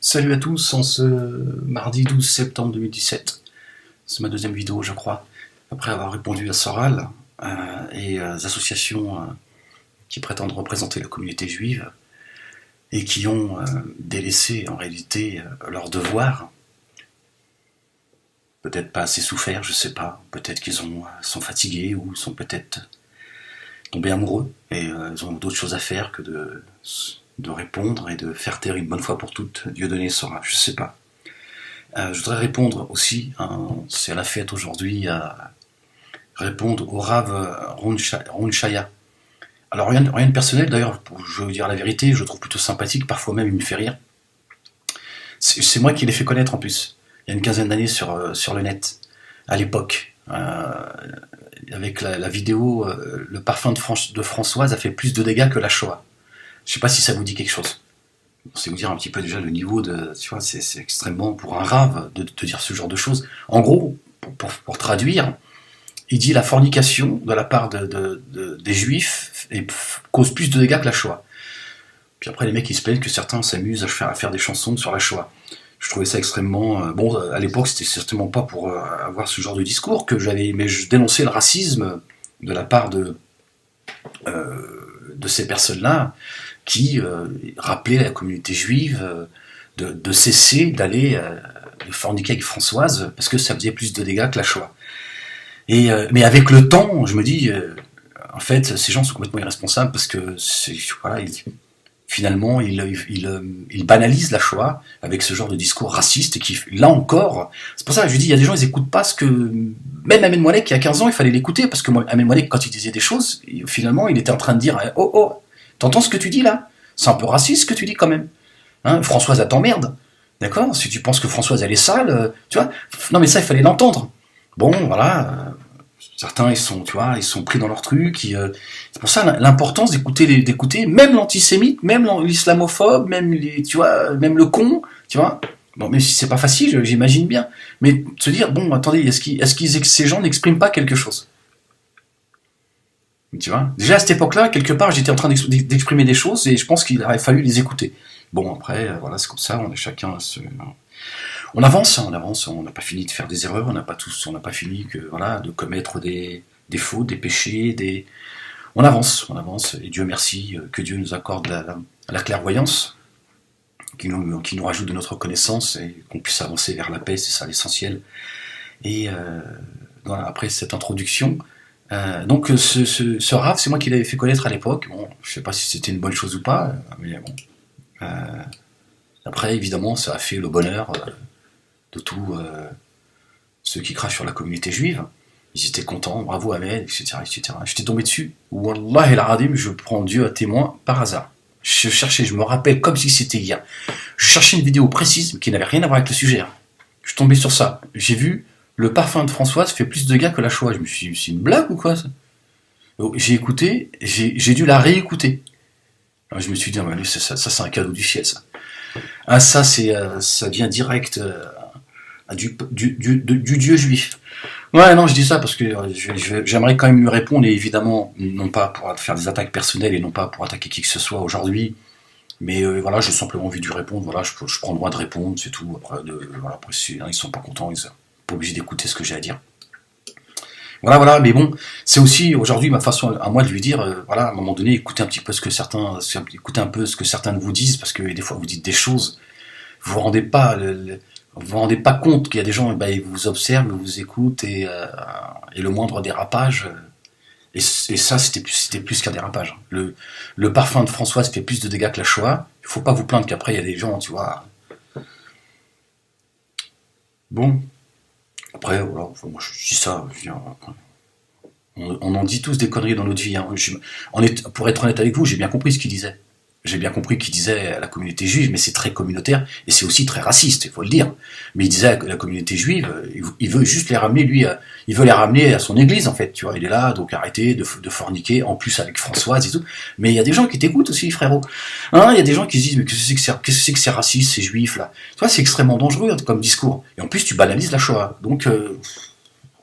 Salut à tous, en ce mardi 12 septembre 2017. C'est ma deuxième vidéo, je crois, après avoir répondu à Soral et les associations qui prétendent représenter la communauté juive et qui ont délaissé en réalité leur devoir. Peut-être pas assez souffert, je sais pas. Peut-être qu'ils sont fatigués ou sont peut-être tombés amoureux et ils ont d'autres choses à faire que de répondre et de faire taire une bonne fois pour toutes Dieudonné Soral, je sais pas. Je voudrais répondre aussi, c'est la fête aujourd'hui, à répondre au Rav Ron Chaya. Alors rien de personnel d'ailleurs, je vais vous dire la vérité, je le trouve plutôt sympathique, parfois même il me fait rire. C'est moi qui l'ai fait connaître en plus, il y a une quinzaine d'années sur le net, à l'époque. Avec la vidéo Le parfum de Françoise a fait plus de dégâts que la Shoah. Je sais pas si ça vous dit quelque chose. C'est vous dire un petit peu déjà le niveau de... Tu vois, c'est extrêmement, pour un rave, de dire ce genre de choses. En gros, pour traduire, il dit la fornication de la part des juifs cause plus de dégâts que la Shoah. Puis après, les mecs, ils se plaignent que certains s'amusent à faire des chansons sur la Shoah. Je trouvais ça extrêmement... bon, à l'époque, c'était certainement pas pour avoir ce genre de discours que j'avais... Mais je dénonçais le racisme de la part de ces personnes-là, qui rappelait à la communauté juive de cesser d'aller de forniquer avec Françoise parce que ça faisait plus de dégâts que la Shoah. Mais avec le temps, je me dis, en fait, ces gens sont complètement irresponsables parce que voilà, finalement, ils banalisent la Shoah avec ce genre de discours raciste et qui, là encore, c'est pour ça que je dis, il y a des gens, ils écoutent pas ce que... Même Amen Moualek, qui a 15 ans, il fallait l'écouter parce que Amen Moualek, quand il disait des choses, finalement, il était en train de dire, oh, t'entends ce que tu dis là? C'est un peu raciste ce que tu dis quand même. Hein, Françoise, elle t'emmerde. D'accord? Si tu penses que Françoise, elle est sale, tu vois? Non, mais ça, il fallait l'entendre. Bon, voilà. Certains, ils sont pris dans leur truc. C'est pour ça l'importance d'écouter même l'antisémite, même l'islamophobe, même même le con, tu vois? Bon, même si c'est pas facile, j'imagine bien. Mais se dire, bon, attendez, ces gens n'expriment pas quelque chose? Tu vois, déjà à cette époque-là, quelque part, j'étais en train d'exprimer des choses et je pense qu'il aurait fallu les écouter. Bon, après, voilà, c'est comme ça, on est chacun... On avance, on n'a pas fini de faire des erreurs, on n'a pas fini de commettre des fautes, des péchés, On avance, et Dieu merci, que Dieu nous accorde la clairvoyance, qui nous rajoute de notre connaissance et qu'on puisse avancer vers la paix, c'est ça l'essentiel. Et voilà, après cette introduction... donc ce Rav, c'est moi qui l'avais fait connaître à l'époque. Bon, je sais pas si c'était une bonne chose ou pas, mais bon. Après, évidemment, ça a fait le bonheur de tous ceux qui crachent sur la communauté juive. Ils étaient contents, bravo Ahmed, etc., etc. J'étais tombé dessus. Wallah el Aradim, je prends Dieu à témoin par hasard. Je me rappelle comme si c'était hier. Je cherchais une vidéo précise qui n'avait rien à voir avec le sujet. Je suis tombé sur ça. J'ai vu le parfum de Françoise fait plus de dégâts que la Shoah. Je me suis dit, c'est une blague ou quoi ça? Donc, j'ai écouté, j'ai dû la réécouter. Alors, je me suis dit, ça c'est un cadeau du ciel, ça. Ah, ça vient direct du Dieu juif. Ouais, non, je dis ça parce que j'aimerais quand même lui répondre, et évidemment, non pas pour faire des attaques personnelles et non pas pour attaquer qui que ce soit aujourd'hui. Mais voilà, j'ai simplement envie de lui répondre. Voilà, je prends le droit de répondre, c'est tout. Après, ils sont pas contents, ils sont pas obligés d'écouter ce que j'ai à dire. Voilà, mais bon, c'est aussi aujourd'hui ma façon à moi de lui dire, voilà, à un moment donné, écoutez un peu ce que certains de vous disent, parce que des fois vous dites des choses, vous vous rendez pas, vous vous rendez pas compte qu'il y a des gens, ils vous observent, ils vous écoutent, et le moindre dérapage, et ça c'était plus qu'un dérapage. Le parfum de Françoise fait plus de dégâts que la Shoah. Il faut pas vous plaindre qu'après il y a des gens, tu vois. Bon. Après, voilà, moi je dis ça, on en dit tous des conneries dans notre vie. Hein. Pour être honnête avec vous, j'ai bien compris ce qu'il disait. J'ai bien compris qu'il disait à la communauté juive, mais c'est très communautaire, et c'est aussi très raciste, il faut le dire. Mais il disait à la communauté juive, il veut juste les ramener, il veut les ramener à son église, en fait, tu vois. Il est là, donc arrêtez de forniquer, en plus avec Françoise et tout. Mais il y a des gens qui t'écoutent aussi, frérot. Hein, il y a des gens qui se disent, mais qu'est-ce que c'est que ces racistes, ces juifs, là? Tu vois, c'est extrêmement dangereux comme discours. Et en plus, tu banalises la Shoah. Donc,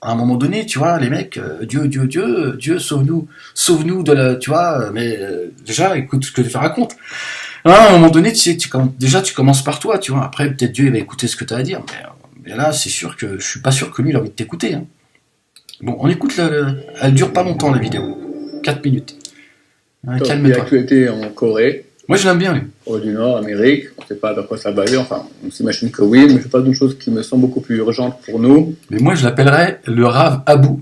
à un moment donné, tu vois, les mecs, Dieu, sauve-nous de la, tu vois, mais déjà, écoute ce que je te raconte. À un moment donné, tu sais, déjà, tu commences par toi, tu vois. Après, peut-être Dieu il va écouter ce que tu as à dire. Mais là, c'est sûr que je suis pas sûr que lui, il a envie de t'écouter. Hein. Bon, on écoute elle dure pas longtemps, la vidéo. 4 minutes. Hein, Donc, il y a calme-toi. l'actualité en Corée, Moi, je l'aime bien, lui. Corée du Nord, Amérique. On ne sait pas de quoi ça va aller. Enfin, on s'imagine que oui, mais je parle d'une chose qui me semble beaucoup plus urgente pour nous. Mais moi, je l'appellerais le Rav Abou.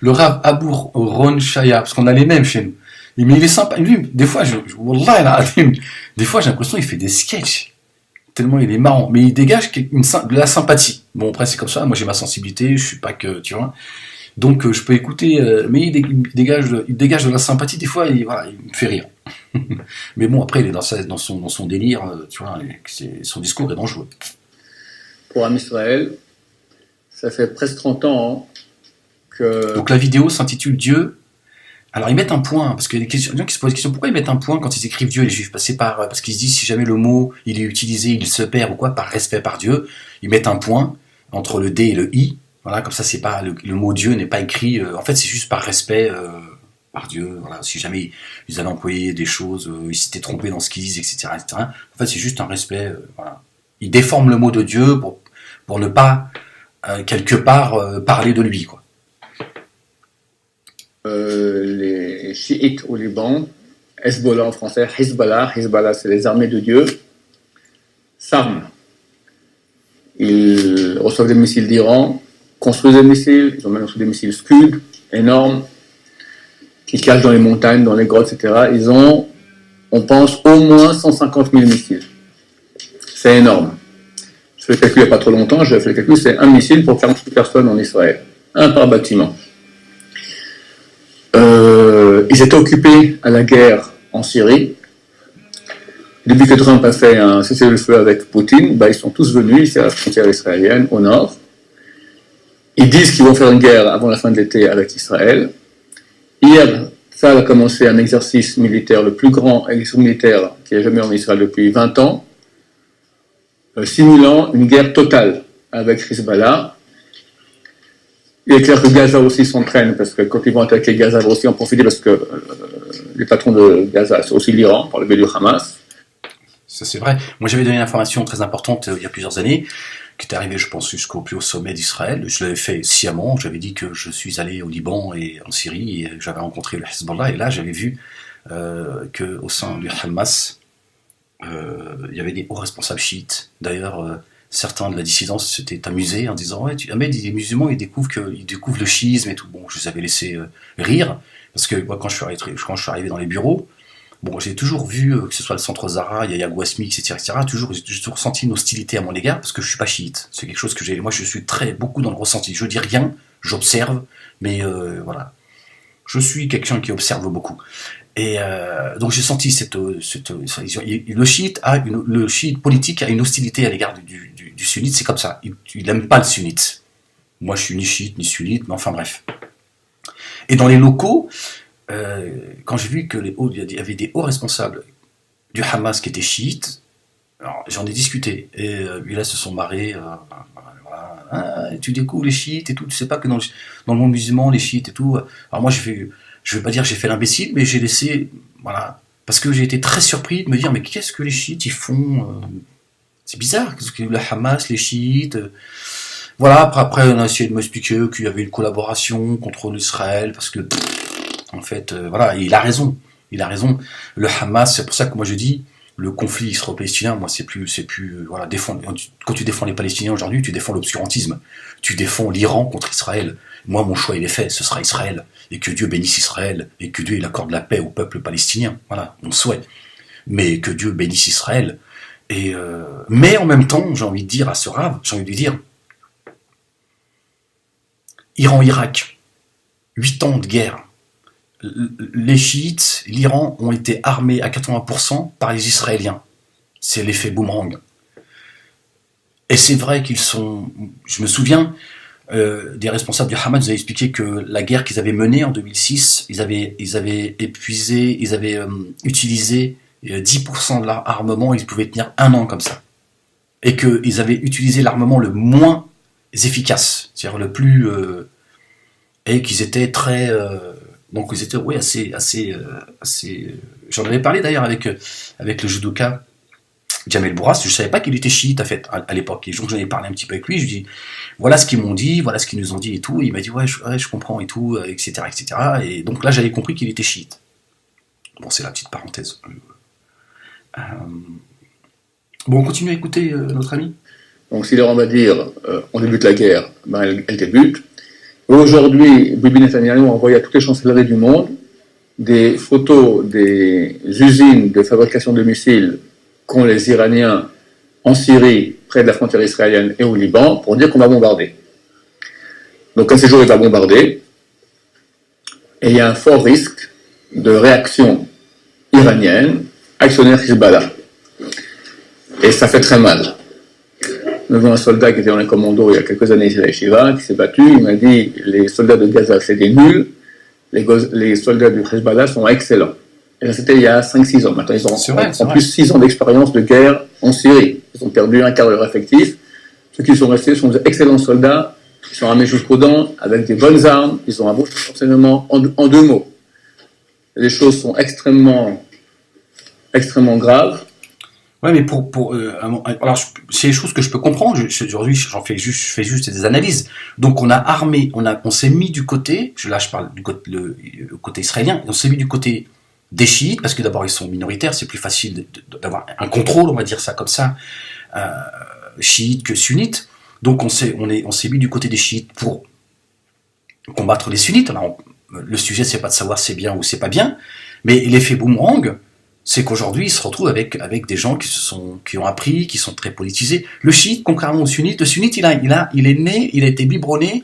Le Rav Abou Ron Shaya, parce qu'on a les mêmes chez nous. Mais il est sympa. Lui, des fois, Wallah, des fois, j'ai l'impression qu'il fait des sketchs. Tellement il est marrant. Mais il dégage de la sympathie. Bon, après, c'est comme ça. Moi, j'ai ma sensibilité. Je suis pas que, tu vois. Donc, je peux écouter. Mais il dégage de la sympathie. Des fois, voilà, il me fait rire. Mais bon, après, il est dans son délire. Tu vois, son discours est dangereux. Pour Am Israël, ça fait presque 30 ans que... Donc, la vidéo s'intitule Dieu. Alors ils mettent un point, parce qu'il y a des gens qui se posent la question, pourquoi ils mettent un point quand ils écrivent Dieu, les juifs? Parce qu'ils se disent, si jamais le mot il est utilisé, il se perd ou quoi, par respect par Dieu, ils mettent un point entre le D et le I, voilà, comme ça c'est pas, le mot Dieu n'est pas écrit, en fait c'est juste par respect par Dieu, voilà, si jamais ils avaient employé des choses, ils s'étaient trompés dans ce qu'ils disent, etc., etc., en fait c'est juste un respect, voilà. Ils déforment le mot de Dieu pour ne pas, quelque part, parler de lui, quoi. Les chiites au Liban, Hezbollah en français, Hezbollah c'est les armées de Dieu, s'arment. Ils reçoivent des missiles d'Iran, construisent des missiles, ils ont même reçu des missiles Scud, énormes, qui cachent dans les montagnes, dans les grottes, etc. Ils ont, on pense, au moins 150 000 missiles. C'est énorme. Je fais le calcul il n'y a pas trop longtemps, je fais le calcul, c'est un missile pour 48 personnes en Israël. Un par bâtiment. Ils étaient occupés à la guerre en Syrie. Depuis que Trump a fait un cessez-le-feu avec Poutine, ils sont tous venus ici à la frontière israélienne, au nord. Ils disent qu'ils vont faire une guerre avant la fin de l'été avec Israël. Hier, Tsahal a commencé un exercice militaire, le plus grand exercice militaire qui ait jamais eu en Israël depuis 20 ans, simulant une guerre totale avec Hezbollah. Il est clair que Gaza aussi s'entraîne, parce que quand ils vont attaquer Gaza, ils vont aussi en profiter, parce que les patrons de Gaza, c'est aussi l'Iran, par le biais du Hamas. Ça, c'est vrai. Moi, j'avais donné une information très importante il y a plusieurs années, qui était arrivée, je pense, jusqu'au plus haut sommet d'Israël. Je l'avais fait sciemment. J'avais dit que je suis allé au Liban et en Syrie, et j'avais rencontré le Hezbollah, et là, j'avais vu qu'au sein du Hamas, il y avait des hauts responsables chiites. D'ailleurs, certains de la dissidence s'étaient amusés en disant ouais, Ahmed, les musulmans ils découvrent le chiisme et tout. Bon, je les avais laissés rire parce que moi quand je suis arrivé dans les bureaux, bon, j'ai toujours vu que ce soit le centre Zara, Yahya Gouasmi, etc., j'ai toujours ressenti une hostilité à mon égard parce que je suis pas chiite. C'est quelque chose que moi je suis beaucoup dans le ressenti. Je dis rien, j'observe, mais voilà, je suis quelqu'un qui observe beaucoup. Et donc j'ai senti le chiite politique a une hostilité à l'égard du sunnite, c'est comme ça. Il n'aime pas le sunnite. Moi je suis ni chiite ni sunnite, mais enfin bref. Et dans les locaux, quand j'ai vu qu'il y avait des hauts responsables du Hamas qui étaient chiites, alors, j'en ai discuté. Et là se sont marrés. Voilà, tu découvres les chiites et tout, tu sais pas que dans le monde musulman, les chiites et tout. Alors moi je vais pas dire que j'ai fait l'imbécile, mais j'ai laissé, voilà, parce que j'ai été très surpris de me dire, mais qu'est-ce que les chiites ils font c'est bizarre, qu'est-ce que le Hamas, les chiites, voilà, après on a essayé de m'expliquer qu'il y avait une collaboration contre l'Israël, parce que, en fait, voilà, et il a raison, le Hamas, c'est pour ça que moi je dis, le conflit israélo-palestinien, moi c'est plus, voilà, quand tu défends les Palestiniens aujourd'hui, tu défends l'obscurantisme, tu défends l'Iran contre Israël. Moi, mon choix, il est fait, ce sera Israël, et que Dieu bénisse Israël, et que Dieu il accorde la paix au peuple palestinien, voilà, mon souhait. Mais que Dieu bénisse Israël, mais en même temps, j'ai envie de dire à ce Rav, j'ai envie de lui dire, Iran-Irak, 8 ans de guerre, les chiites, l'Iran ont été armés à 80% par les Israéliens. C'est l'effet boomerang. Et c'est vrai qu'ils sont, je me souviens, des responsables du Hamas nous avaient expliqué que la guerre qu'ils avaient menée en 2006, ils avaient utilisé 10% de leur armement, ils pouvaient tenir 1 an comme ça. Et qu'ils avaient utilisé l'armement le moins efficace, c'est-à-dire le plus... et qu'ils étaient très... donc ils étaient assez j'en avais parlé d'ailleurs avec le judoka Jamel Bourras, je ne savais pas qu'il était chiite à l'époque, et donc j'en ai parlé un petit peu avec lui, je lui ai dit, voilà ce qu'ils m'ont dit, voilà ce qu'ils nous ont dit et tout, et il m'a dit, ouais, je comprends et tout, etc., etc., et donc là j'avais compris qu'il était chiite. Bon, c'est la petite parenthèse. Bon, on continue à écouter notre ami. Donc si on va dire, on débute la guerre, ben, elle débute. Aujourd'hui, Bibi Netanyahu a envoyé à toutes les chancelleries du monde des photos des usines de fabrication de missiles qu'ont les Iraniens en Syrie, près de la frontière israélienne et au Liban, pour dire qu'on va bombarder. Donc un séjour, il va bombarder, et il y a un fort risque de réaction iranienne, actionnaire Hezbollah. Et ça fait très mal. Nous avons un soldat qui était dans les commandos il y a quelques années ici à Yeshiva, qui s'est battu, il m'a dit, les soldats de Gaza, c'est des nuls, les soldats du Hezbollah sont excellents. Et ça, c'était il y a 5-6 ans. Maintenant, ils ont en plus 6 ans d'expérience de guerre en Syrie. Ils ont perdu un quart de leur effectif. Ceux qui sont restés sont d'excellents soldats, ils sont armés jusqu'aux dents, avec des bonnes armes, ils ont un bon renseignement. En 2 mots, les choses sont extrêmement graves. Ouais, mais alors c'est des choses que je peux comprendre. Aujourd'hui, je fais juste des analyses. Donc, on a armé, on s'est mis du côté. Là, je parle du côté, le côté israélien. On s'est mis du côté des chiites parce que d'abord ils sont minoritaires. C'est plus facile d'avoir un contrôle, on va dire ça comme ça, chiites que sunnites. Donc, on s'est mis du côté des chiites pour combattre les sunnites. Alors, le sujet, c'est pas de savoir c'est bien ou c'est pas bien, mais l'effet boomerang, c'est qu'aujourd'hui, ils se retrouvent avec des gens qui ont appris, qui sont très politisés. Le chiite, contrairement au sunnite, le sunnite, il a été biberonné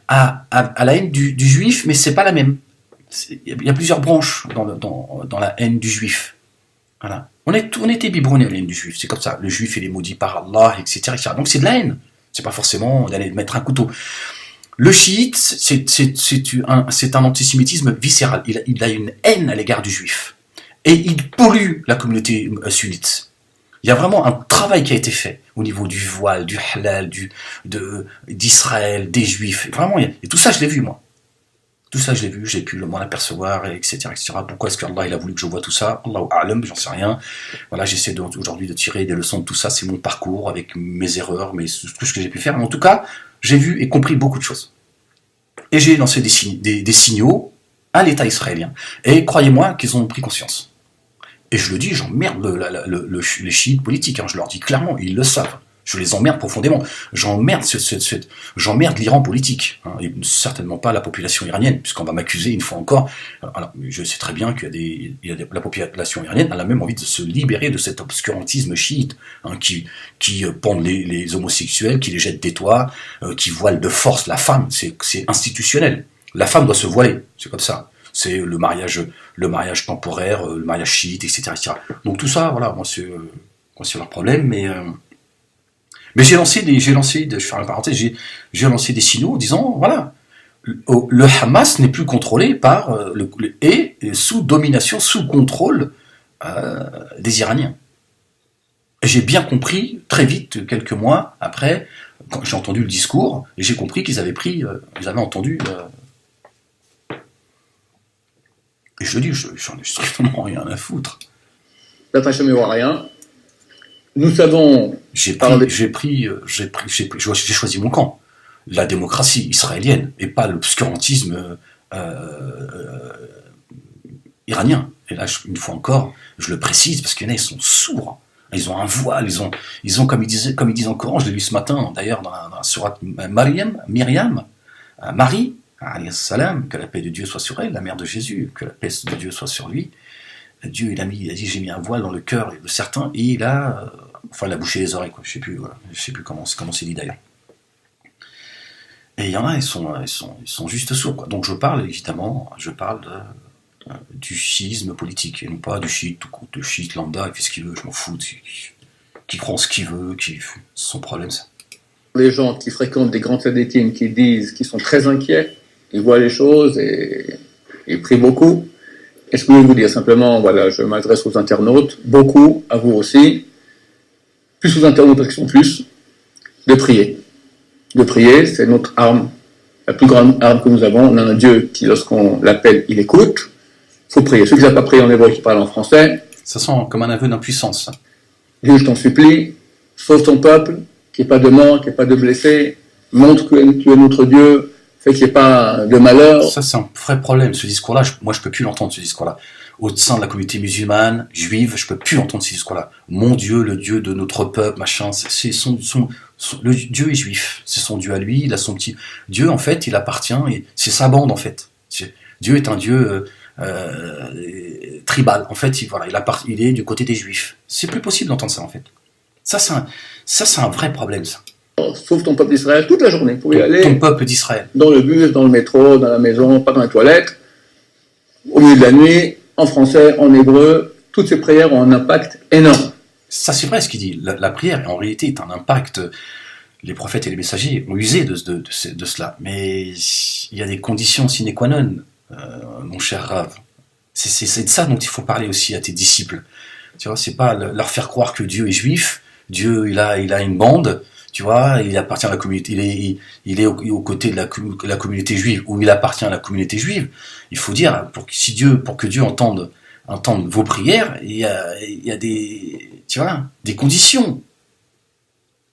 à la haine du juif, mais c'est pas la même. Il y a plusieurs branches dans la haine du juif. Voilà. On était biberonné à la haine du juif, c'est comme ça. Le juif, il est maudit par Allah, etc., etc. Donc c'est de la haine. C'est pas forcément d'aller mettre un couteau. Le chiite, c'est un antisémitisme viscéral. Il a une haine à l'égard du juif. Et il pollue la communauté sunnite. Il y a vraiment un travail qui a été fait au niveau du voile, du halal, d'Israël, des juifs. Vraiment, et tout ça, je l'ai vu, moi. Tout ça, je l'ai vu, j'ai pu m'en apercevoir, etc., etc. Pourquoi est-ce qu'Allah, il a voulu que je vois tout ça? Allahu a'lam, j'en sais rien. Voilà, j'essaie aujourd'hui de tirer des leçons de tout ça. C'est mon parcours avec mes erreurs, tout ce que j'ai pu faire. Mais en tout cas, j'ai vu et compris beaucoup de choses. Et j'ai lancé des signaux à l'État israélien. Et croyez-moi qu'ils ont pris conscience. Et je le dis, j'emmerde les chiites politiques, hein, je leur dis clairement, ils le savent. Je les emmerde profondément. J'emmerde l'Iran politique, hein, et certainement pas la population iranienne, puisqu'on va m'accuser une fois encore. Alors, je sais très bien la population iranienne a même envie de se libérer de cet obscurantisme chiite, hein, qui pend les homosexuels, qui les jette des toits, qui voile de force la femme. C'est institutionnel. La femme doit se voiler, c'est comme ça. C'est le mariage temporaire, le mariage chiite, etc., etc. Donc tout ça, voilà, moi c'est leur problème, mais je vais faire une parenthèse, j'ai lancé des signaux en disant, voilà, le Hamas n'est plus contrôlé par et sous domination, sous contrôle des Iraniens. Et j'ai bien compris très vite, quelques mois après, quand j'ai entendu le discours, et j'ai compris qu'ils avaient entendu. Et je le dis, j'en ai strictement rien à foutre. L'attachement à rien. Nous savons. J'ai choisi mon camp. La démocratie israélienne, et pas l'obscurantisme iranien. Et là, une fois encore, je le précise, parce qu'il y en a, ils sont sourds. Ils ont un voile, ils ont comme ils disent en Coran, je l'ai lu ce matin, d'ailleurs, dans la sourate Myriam, Marie, alayhi salam, que la paix de Dieu soit sur elle, la mère de Jésus, que la paix de Dieu soit sur lui. Dieu, il a dit, j'ai mis un voile dans le cœur de certains, et il a bouché les oreilles, quoi. Je sais plus comment c'est dit d'ailleurs. Et il y en a, ils sont juste sourds, quoi. Donc je parle du schisme politique, et non pas du chiite, du chiite lambda, il fait ce qu'il veut, je m'en fous, qui croit en ce qu'il veut, c'est son problème, ça. Les gens qui fréquentent des grands tzadikim qui disent qu'ils sont très inquiets, ils voient les choses et ils prient beaucoup. Et ce que je veux vous dire simplement, voilà, je m'adresse aux internautes, beaucoup, à vous aussi, plus aux internautes parce qu'ils sont plus, de prier. De prier, c'est notre arme, la plus grande arme que nous avons. On a un Dieu qui, lorsqu'on l'appelle, il écoute. faut prier. Ceux qui n'ont pas prié en hébreu, qui parlent en français, Ça sent comme un aveu d'impuissance. Ça. Dieu, je t'en supplie, sauve ton peuple, qu'il n'y ait pas de mort, qu'il n'y ait pas de blessés, montre que tu es notre Dieu, fais qu'il n'y ait pas de malheur. Ça, c'est un vrai problème, ce discours-là. Moi, je peux plus l'entendre, ce discours-là. Au sein de la communauté musulmane, juive, je peux plus entendre ce discours-là. Mon Dieu, le Dieu de notre peuple, machin, le Dieu est juif. C'est son Dieu à lui, il a son petit... Dieu, en fait, il appartient, et c'est sa bande, en fait. Dieu est un Dieu tribal. En fait, il est du côté des juifs. C'est plus possible d'entendre ça, en fait. Ça, c'est un vrai problème, ça. Sauve ton peuple d'Israël toute la journée. Pour y aller Ton peuple d'Israël. dans le bus, dans le métro, dans la maison, pas dans les toilettes, au milieu de la nuit, en français, en hébreu. Toutes ces prières ont un impact énorme. Ça, c'est vrai ce qu'il dit. La prière, en réalité, est un impact. Les prophètes et les messagers ont usé de cela. Mais il y a des conditions sine qua non, mon cher Rav. C'est de ça dont il faut parler aussi à tes disciples. Tu vois, c'est pas leur faire croire que Dieu est juif. Dieu, il a une bande. Tu vois, il appartient à la communauté. Il est aux côtés de la communauté juive, ou il appartient à la communauté juive. Il faut dire, pour que Dieu entende vos prières, il y a des conditions.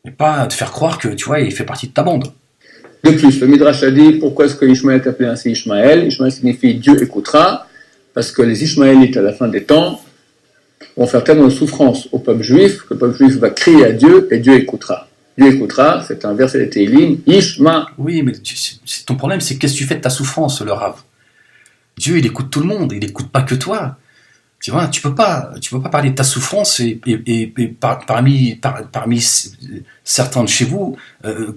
Et pas te faire croire que, tu vois, il fait partie de ta bande. De plus, le Midrash a dit pourquoi est-ce que Ishmaël est appelé ainsi Ishmaël. Ishmaël signifie Dieu écoutera, parce que les Ishmaélites, à la fin des temps, vont faire tellement de souffrance au peuple juif, que le peuple juif va crier à Dieu, et Dieu écoutera. Dieu écoutera, c'est un verset de Télim, Ishma. Oui, mais ton problème, c'est qu'est-ce que tu fais de ta souffrance, le Rav? Dieu, il écoute tout le monde, il écoute pas que toi. Tu vois, tu peux pas parler de ta souffrance et parmi certains de chez vous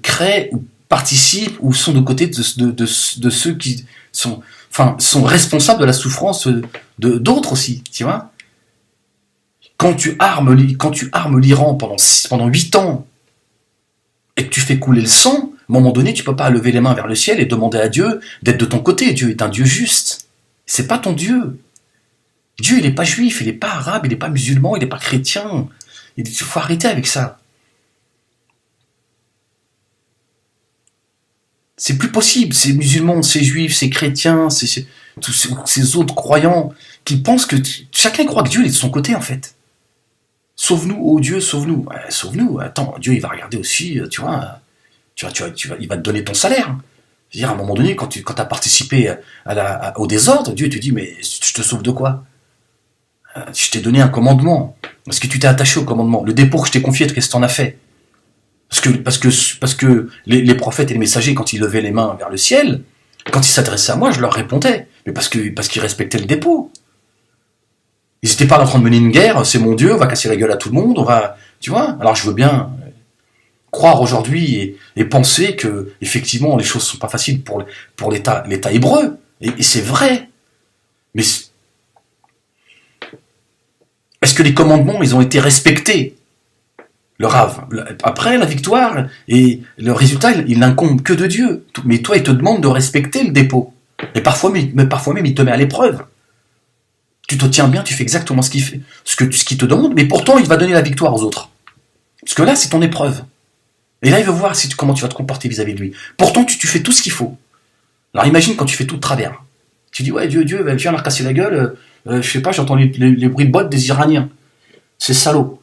créent ou participent ou sont de côté de ceux qui sont responsables de la souffrance d'autres aussi, tu vois. Quand tu armes l'Iran pendant 8 ans et que tu fais couler le sang, à un moment donné, tu peux pas lever les mains vers le ciel et demander à Dieu d'être de ton côté. Dieu est un Dieu juste. C'est pas ton Dieu. Dieu, il n'est pas juif, il n'est pas arabe, il n'est pas musulman, il n'est pas chrétien. Il faut arrêter avec ça. C'est plus possible. Ces musulmans, ces juifs, ces chrétiens, tous ces autres croyants qui pensent que chacun croit que Dieu est de son côté, en fait. Sauve-nous, oh Dieu, sauve-nous. Ouais, sauve-nous. Attends, Dieu, il va regarder aussi, il va te donner ton salaire. C'est-à-dire, à un moment donné, quand tu as participé au désordre, Dieu te dit, mais je te sauve de quoi? Je t'ai donné un commandement. Est-ce que tu t'es attaché au commandement? Le dépôt que je t'ai confié, qu'est-ce que t'en as fait? Parce que les prophètes et les messagers, quand ils levaient les mains vers le ciel, quand ils s'adressaient à moi, je leur répondais. Mais parce qu'ils respectaient le dépôt. Ils n'étaient pas en train de mener une guerre, c'est mon Dieu, on va casser la gueule à tout le monde, tu vois. Alors je veux bien croire aujourd'hui et penser que, effectivement, les choses sont pas faciles pour l'État hébreu. Et c'est vrai. Mais est-ce que les commandements, ils ont été respectés? Le Rav. Après, la victoire et le résultat, il n'incombe que de Dieu. Mais toi, il te demande de respecter le dépôt. Et parfois même, il te met à l'épreuve. Tu te tiens bien, tu fais exactement ce qu'il te demande, mais pourtant, il va donner la victoire aux autres. Parce que là, c'est ton épreuve. Et là, il veut voir comment tu vas te comporter vis-à-vis de lui. Pourtant, tu fais tout ce qu'il faut. Alors imagine quand tu fais tout de travers. Tu dis, ouais, Dieu, viens leur casser la gueule. Je sais pas, j'entends les bruits de bottes des Iraniens. C'est salaud.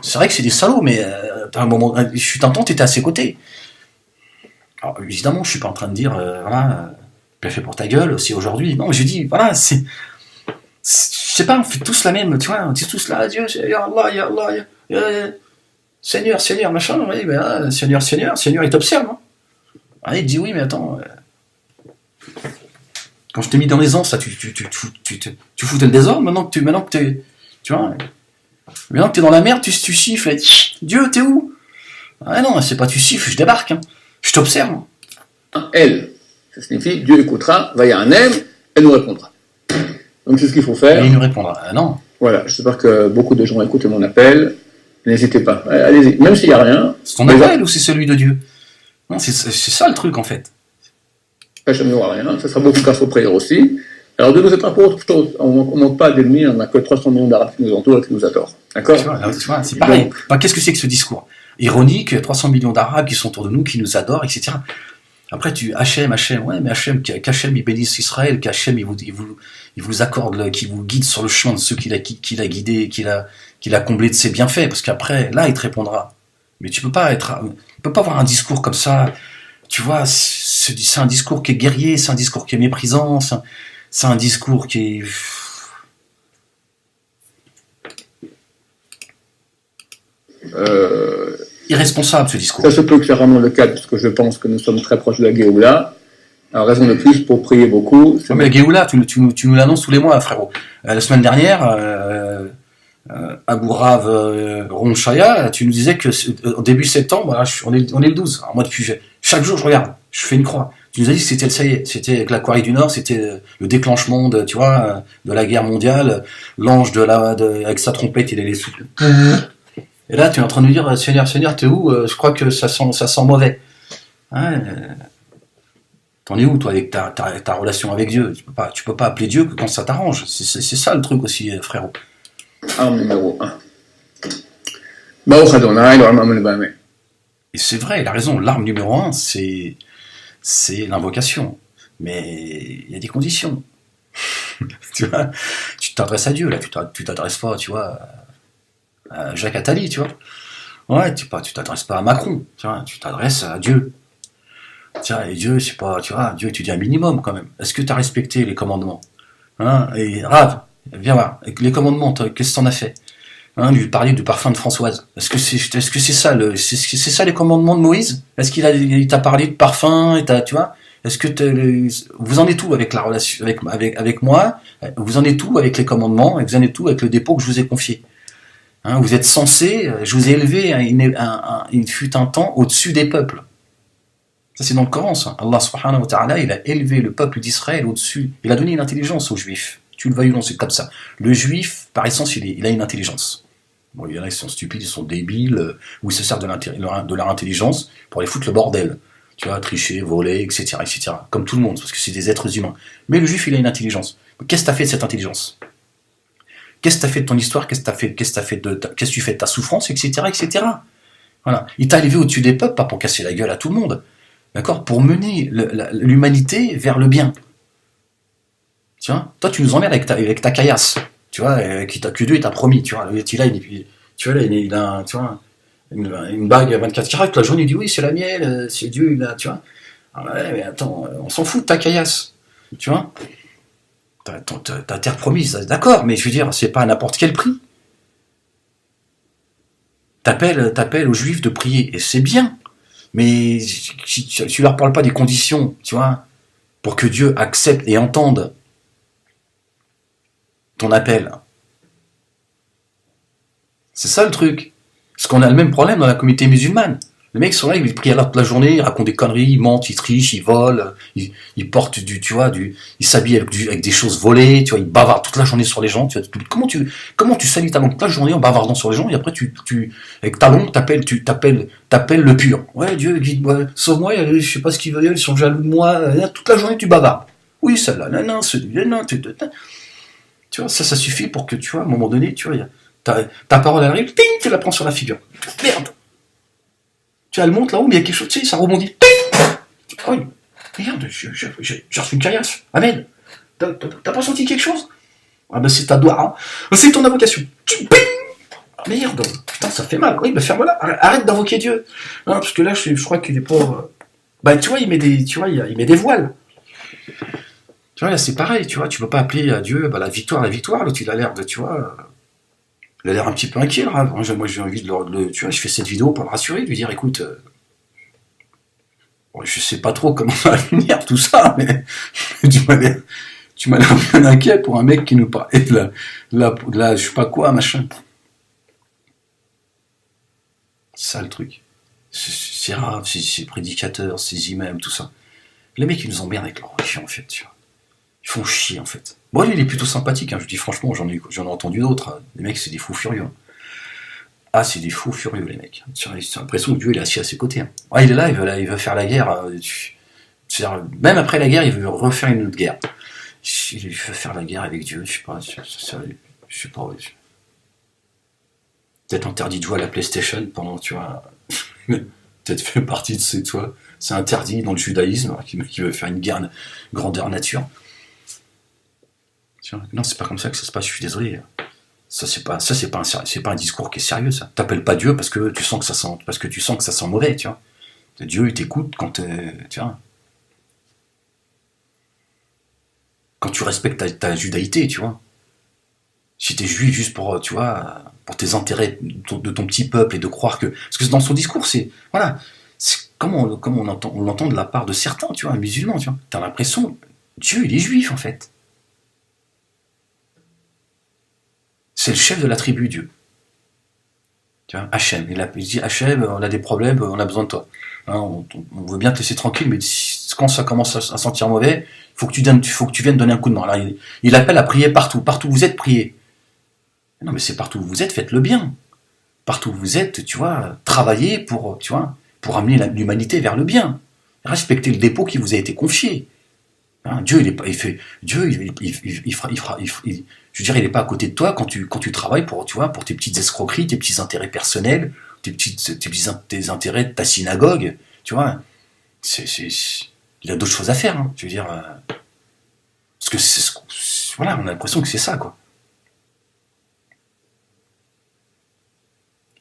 C'est vrai que c'est des salauds, mais à un moment, je suis tentant, t'étais à ses côtés. Alors évidemment, je suis pas en train de dire, bien fait pour ta gueule, aussi aujourd'hui. Non, je dis, voilà, je sais pas, on fait tous la même, tu vois, on dit tous là, Dieu, ya Allah, ya Allah, Seigneur, machin, oui, ben, Seigneur, il t'observe. Hein. Ah, il te dit, oui, mais attends, quand je t'ai mis dans les anses, là, tu foutais le désordre, maintenant que t'es, tu vois, maintenant que t'es dans la merde, tu siffles, Dieu, t'es où? Ah non, c'est pas tu siffles, je débarque, hein. Je t'observe. Elle, ça signifie Dieu écoutera, va y a un M, elle nous répondra. Donc c'est ce qu'il faut faire. Et il nous répondra, non. Voilà, j'espère que beaucoup de gens ont écouté mon appel. N'hésitez pas, allez-y, même s'il n'y a rien. C'est ton appel ou c'est celui de Dieu? Non, c'est ça le truc en fait. Jamais aura rien, ça sera beaucoup grâce aux prières aussi. Alors de nous être un peu autre chose, on ne manque pas d'ennemis, on n'a que 300 millions d'Arabes qui nous entourent et qui nous adorent. D'accord? Tu vois, c'est pareil. Donc, qu'est-ce que c'est que ce discours ironique, 300 millions d'Arabes qui sont autour de nous, qui nous adorent, etc. Après, Hachem, ouais, mais qu'Hachem il bénisse Israël, qu'Hachem il vous accorde, qu'il vous guide sur le chemin de ceux qu'il a guidés, qu'il a comblé de ses bienfaits, parce qu'après, là, il te répondra. Mais tu peux pas avoir un discours comme ça, tu vois, c'est un discours qui est guerrier, c'est un discours qui est méprisant, c'est un discours qui est... irresponsable, ce discours. Ça se peut que c'est vraiment le cas, puisque je pense que nous sommes très proches de la Géoula. Alors, raison de plus pour prier beaucoup. Ouais, mais la Géoula, tu nous l'annonces tous les mois, frérot. La semaine dernière, Abou Rav Ronchaya, tu nous disais que au début septembre, là, on est le 12, alors moi depuis chaque jour je regarde, je fais une croix. Tu nous as dit que ça y est, c'était avec la Corée du Nord, c'était le déclenchement de, tu vois, de la guerre mondiale, l'ange avec sa trompette, il allait souffler. Et là, tu es en train de nous dire, Seigneur, t'es où? Je crois que ça sent mauvais. Hein, t'en es où, toi, avec ta relation avec Dieu? Tu peux pas appeler Dieu que quand ça t'arrange. C'est ça le truc aussi, frérot. Arme numéro 1. Baruch Adonai, l'Olam Al-Bameh. Et c'est vrai, il a raison. L'arme numéro 1, c'est l'invocation. Mais il y a des conditions. Tu vois, tu t'adresses à Dieu, là. Tu t'adresses pas, tu vois, à Jacques Attali, tu vois. Ouais, tu t'adresses pas à Macron, tu vois. Tu t'adresses à Dieu. Tiens, et Dieu, c'est pas, tu vois, Dieu, tu dis un minimum quand même. Est-ce que tu as respecté les commandements? Hein? Et Rav, viens voir, les commandements, qu'est-ce que t'en as fait? Hein, lui parler du parfum de Françoise. Est-ce que c'est ça c'est ça les commandements de Moïse? Est-ce il t'a parlé de parfum et tu vois? Est-ce que vous en êtes où avec la relation avec moi? Vous en êtes où avec les commandements? Et vous en êtes où avec le dépôt que je vous ai confié? Hein, vous êtes censés, je vous ai élevé, il fut un temps au-dessus des peuples. Ça c'est dans le Coran, ça. Allah subhanahu wa ta'ala, il a élevé le peuple d'Israël au-dessus. Il a donné une intelligence aux Juifs. Tu le veuilles ou non, c'est comme ça. Le Juif, par essence, il a une intelligence. Bon, il y en a qui sont stupides, ils sont débiles, ou ils se servent de leur intelligence pour aller foutre le bordel. Tu vois, tricher, voler, etc., etc. Comme tout le monde, parce que c'est des êtres humains. Mais le Juif, il a une intelligence. Qu'est-ce que tu as fait de cette intelligence? Qu'est-ce que tu as fait de ton histoire? Qu'est-ce que tu fais de ta souffrance, etc., etc. Voilà. Il t'a élevé au-dessus des peuples, pas pour casser la gueule à tout le monde. D'accord? Pour mener l'humanité vers le bien. Tu vois? Toi, tu nous emmerdes avec ta caillasse. Tu vois? Que Dieu t'a promis. Tu vois? Il a une bague à 24 carats. La journée, il dit oui, c'est la mienne, c'est Dieu. Là, tu vois? Ah ouais, mais attends, on s'en fout de ta caillasse. Tu vois? Ta terre promise, d'accord, mais je veux dire, c'est pas à n'importe quel prix. T'appelles aux Juifs de prier, et c'est bien. Mais si tu leur parles pas des conditions, tu vois, pour que Dieu accepte et entende ton appel. C'est ça le truc. Parce qu'on a le même problème dans la communauté musulmane. Les mecs sont là, ils prient Allah toute la journée, ils racontent des conneries, ils mentent, ils trichent, ils volent, ils portent ils s'habillent avec des choses volées, tu vois, ils bavardent toute la journée sur les gens. Tu vois, comment tu salis ta langue toute la journée en bavardant sur les gens et après avec ta langue t'appelles le pur. Ouais, Dieu guide, ouais, sauve-moi, je sais pas ce qu'ils veulent, ils sont jaloux de moi. Toute la journée tu bavardes. Oui, celle-là, non, celui-là, non, tu vois, ça suffit pour que tu vois, à un moment donné, tu vois, ta parole arrive, ting, tu la prends sur la figure. Merde. Tu vois, elle monte là-haut, mais il y a quelque chose, tu sais, ça rebondit. Oh, merde, j'ai reçu une caillasse. Amen. T'as pas senti quelque chose? Ah ben c'est ta doigt, hein. C'est ton invocation. Ah, merde, putain, ça fait mal. Oui, ben ferme-la. Arrête d'invoquer Dieu. Non, parce que là, je crois qu'il est pas... Bah, tu vois, il met des voiles. Tu vois, là, c'est pareil, tu vois, tu peux pas appeler à Dieu, bah, la victoire, là, tu l'as l'air de, tu vois... Il a l'air un petit peu inquiet, là. Moi, j'ai envie tu vois, je fais cette vidéo pour le rassurer, lui dire, écoute, bon, je sais pas trop comment ça va finir, tout ça, mais tu m'as l'air bien inquiet pour un mec qui nous parlait de la je sais pas quoi, machin. C'est ça, le truc. C'est rare, ces prédicateurs, ces imams, tout ça. Les mecs, ils nous emmerdent avec leur religion, en fait, tu vois. Ils font chier, en fait. Bon, lui, il est plutôt sympathique, hein. Je dis franchement, j'en ai entendu d'autres. Hein. Les mecs, c'est des fous furieux. Hein. Ah, c'est des fous furieux, les mecs. J'ai l'impression que Dieu, il est assis à ses côtés. Hein. Ouais, il est là, il veut faire la guerre. Même après la guerre, il veut refaire une autre guerre. Il veut faire la guerre avec Dieu, je sais pas. Je sais pas. Ouais. Peut-être interdit de jouer à la PlayStation pendant, tu vois... peut-être fait partie de ces, tu vois, c'est interdit dans le judaïsme, qui veut faire une guerre grandeur nature. Tu vois, non, c'est pas comme ça que ça se passe, je suis désolé. C'est pas un discours qui est sérieux, ça. T'appelles pas Dieu parce que tu sens que ça sent, parce que tu sens que ça sent mauvais, tu vois. Dieu, il t'écoute tu vois, quand tu respectes ta judaïté, tu vois. Si t'es juif juste pour, tu vois, pour tes intérêts de ton petit peuple et de croire que, parce que dans son discours, c'est, voilà, c'est comme on l'entend de la part de certains, tu vois, musulmans, tu vois. T'as l'impression, Dieu, il est juif, en fait. C'est le chef de la tribu, Dieu. Tu vois, Hachem. Il dit, Hachem, on a des problèmes, on a besoin de toi. Hein, on veut bien te laisser tranquille, mais quand ça commence à sentir mauvais, faut que tu viennes donner un coup de main. Alors, il appelle à prier partout. Partout où vous êtes, priez. Non, mais c'est partout où vous êtes, faites le bien. Partout où vous êtes, tu vois, travaillez pour, tu vois, pour amener l'humanité vers le bien. Respectez le dépôt qui vous a été confié. Hein, Dieu, il est pas, il fait, Dieu, je veux dire, il est pas à côté de toi quand tu travailles pour, tu vois, pour tes petites escroqueries, tes petits intérêts personnels, tes intérêts de ta synagogue, tu vois. Il a d'autres choses à faire, hein, je veux dire, parce que voilà, on a l'impression que c'est ça, quoi.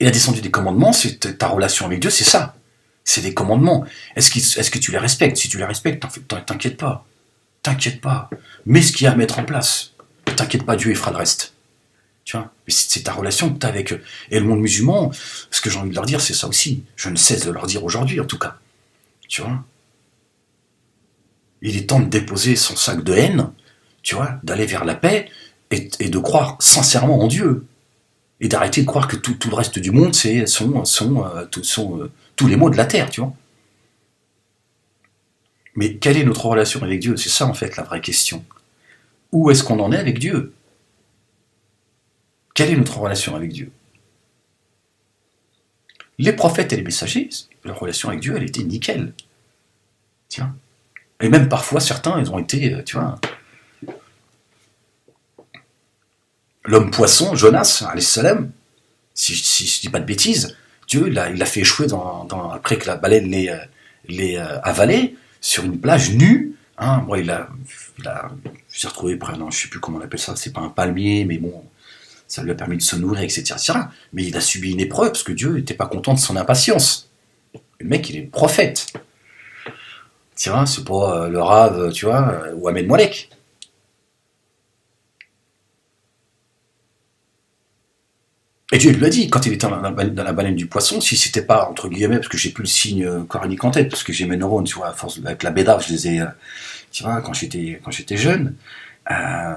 Et la descendue des commandements, c'est ta relation avec Dieu, c'est ça. C'est des commandements. Est-ce que tu les respectes? Si tu les respectes, t'inquiète pas. T'inquiète pas. Mets ce qu'il y a à mettre en place. T'inquiète pas, Dieu il fera le reste. Tu vois. Mais c'est ta relation que tu as avec eux. Et le monde musulman, ce que j'ai envie de leur dire, c'est ça aussi. Je ne cesse de leur dire aujourd'hui, en tout cas. Tu vois. Il est temps de déposer son sac de haine, tu vois, d'aller vers la paix et de croire sincèrement en Dieu. Et d'arrêter de croire que tout le reste du monde, sont tous les maux de la terre, tu vois. Mais quelle est notre relation avec Dieu? C'est ça, en fait, la vraie question. Où est-ce qu'on en est avec Dieu? Quelle est notre relation avec Dieu? Les prophètes et les messagers, leur relation avec Dieu, elle était nickel. Tiens. Et même parfois, certains, ils ont été, tu vois. L'homme poisson, Jonas, alayhi salam, si je dis pas de bêtises, Dieu, il l'a fait échouer après que la baleine l'ait avalé, sur une plage nue. Hein, moi, je s'est retrouvé près, non, je sais plus comment on appelle ça, c'est pas un palmier, mais bon, ça lui a permis de se nourrir, etc., etc. Mais il a subi une épreuve, parce que Dieu n'était pas content de son impatience. Le mec, il est prophète. Tu vois, c'est pas le Rav, tu vois, ou Ahmed Molek. Et Dieu lui a dit, quand il était dans la baleine du poisson, si c'était pas, entre guillemets, parce que j'ai plus le signe coranique en tête, parce que j'ai mes neurones, tu vois, à force, avec la bédave, je les ai, tu vois, quand j'étais jeune, euh,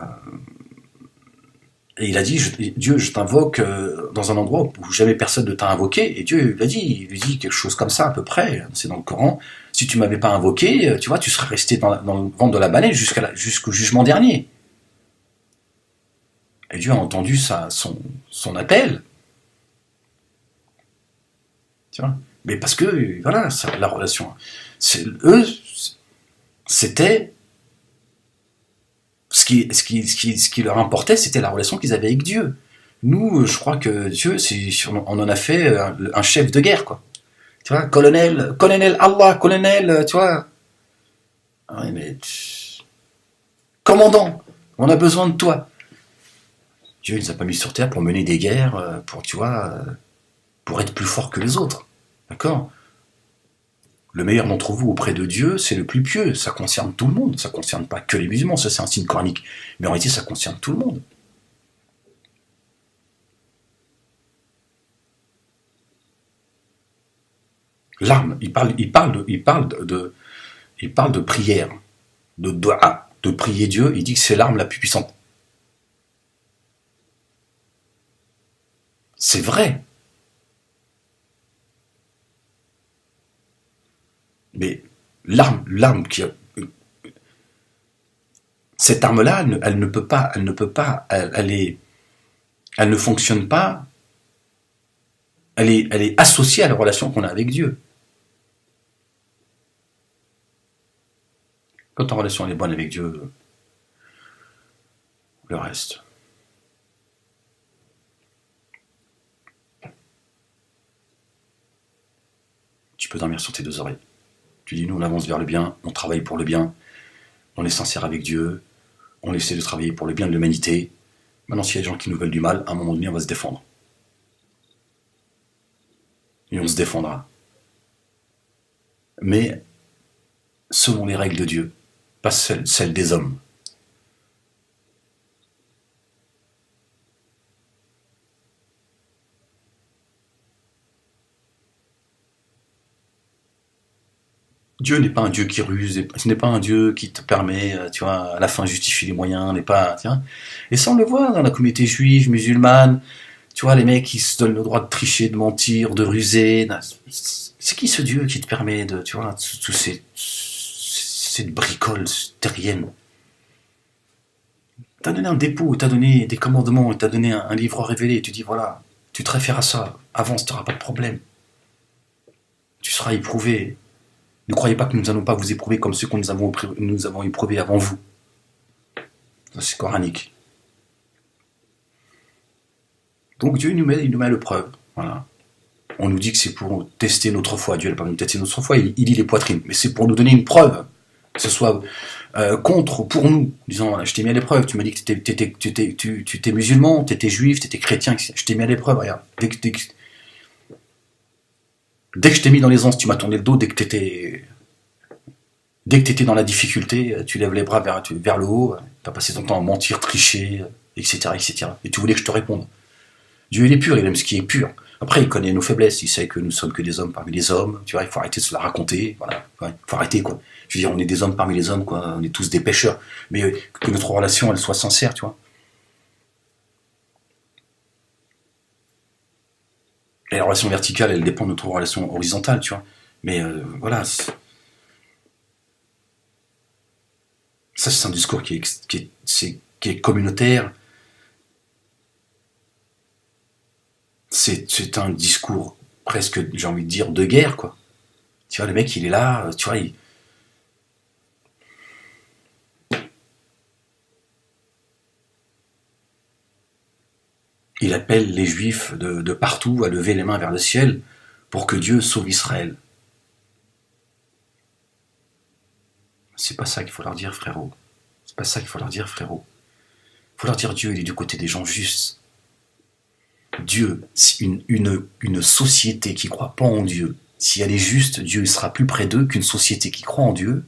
et il a dit, Dieu, je t'invoque dans un endroit où jamais personne ne t'a invoqué. Et Dieu il lui dit quelque chose comme ça à peu près, c'est dans le Coran. Si tu m'avais pas invoqué, tu vois, tu serais resté dans le ventre de la baleine jusqu'au jugement dernier. Et Dieu a entendu son appel, tu vois. Mais parce que, voilà, la relation. Eux, c'était ce qui leur importait, c'était la relation qu'ils avaient avec Dieu. Nous, je crois que Dieu, on en a fait un chef de guerre, quoi. Tu vois, colonel Allah, colonel, tu vois. Ah ouais, mais commandant, on a besoin de toi. Dieu, il nous a pas mis sur terre pour mener des guerres, pour, tu vois, pour être plus fort que les autres. D'accord? Le meilleur d'entre vous auprès de Dieu, c'est le plus pieux. Ça concerne tout le monde. Ça concerne pas que les musulmans. Ça, c'est un signe coranique. Mais en réalité, ça concerne tout le monde. L'arme, il parle de prière, de dua, de prier Dieu. Il dit que c'est l'arme la plus puissante. C'est vrai. Mais l'arme cette arme-là, elle ne peut pas, elle ne fonctionne pas. Elle est associée à la relation qu'on a avec Dieu. Quand ta relation elle est bonne avec Dieu, le reste. peux dormir sur tes deux oreilles. Tu dis, nous on avance vers le bien, on travaille pour le bien, on est sincère avec Dieu, on essaie de travailler pour le bien de l'humanité. Maintenant, s'il y a des gens qui nous veulent du mal, à un moment donné, on va se défendre. Et on se défendra. Mais selon les règles de Dieu, pas celles des hommes. Dieu n'est pas un Dieu qui ruse, ce n'est pas un Dieu qui te permet, tu vois, à la fin justifier les moyens, n'est pas, tiens. Et ça on le voit dans la communauté juive, musulmane, tu vois, les mecs qui se donnent le droit de tricher, de mentir, de ruser. C'est qui ce Dieu qui te permet de, tu vois, tous cette bricole terrienne? T'as donné un dépôt, t'as donné des commandements, t'as donné un livre révélé, et tu dis voilà, tu te réfères à ça, avance, t'auras pas de problème. Tu seras éprouvé. Ne croyez pas que nous n'allons pas vous éprouver comme ceux que nous avons éprouvés avant vous. Ça, c'est coranique. Donc Dieu il nous met à l'épreuve. Voilà. On nous dit que c'est pour tester notre foi. Dieu n'a pas nous tester notre foi, il lit les poitrines. Mais c'est pour nous donner une preuve. Que ce soit contre ou pour nous. Disant, voilà, je t'ai mis à l'épreuve. Tu m'as dit que tu étais musulman, tu étais juif, tu étais chrétien. Je t'ai mis à l'épreuve. Regarde. Dès que je t'ai mis dans l'aisance, tu m'as tourné le dos. Dès que tu étais dans la difficulté, tu lèves les bras vers le haut. Tu as passé ton temps à mentir, tricher, etc., etc. Et tu voulais que je te réponde. Dieu, il est pur, il aime ce qui est pur. Après, il connaît nos faiblesses, il sait que nous sommes que des hommes parmi les hommes, tu vois, il faut arrêter de se la raconter, voilà, ouais, il faut arrêter, quoi. Je veux dire, on est des hommes parmi les hommes, quoi, on est tous des pêcheurs, mais que notre relation, elle soit sincère, tu vois. Et la relation verticale, elle dépend de notre relation horizontale, tu vois. Mais voilà, ça, c'est un discours qui est communautaire. C'est un discours presque, j'ai envie de dire, de guerre, quoi. Tu vois, le mec, il est là, tu vois, il appelle les juifs de partout à lever les mains vers le ciel pour que Dieu sauve Israël. C'est pas ça qu'il faut leur dire, frérot. C'est pas ça qu'il faut leur dire, frérot. Il faut leur dire, Dieu, il est du côté des gens justes. Dieu, une société qui ne croit pas en Dieu, si elle est juste, Dieu sera plus près d'eux qu'une société qui croit en Dieu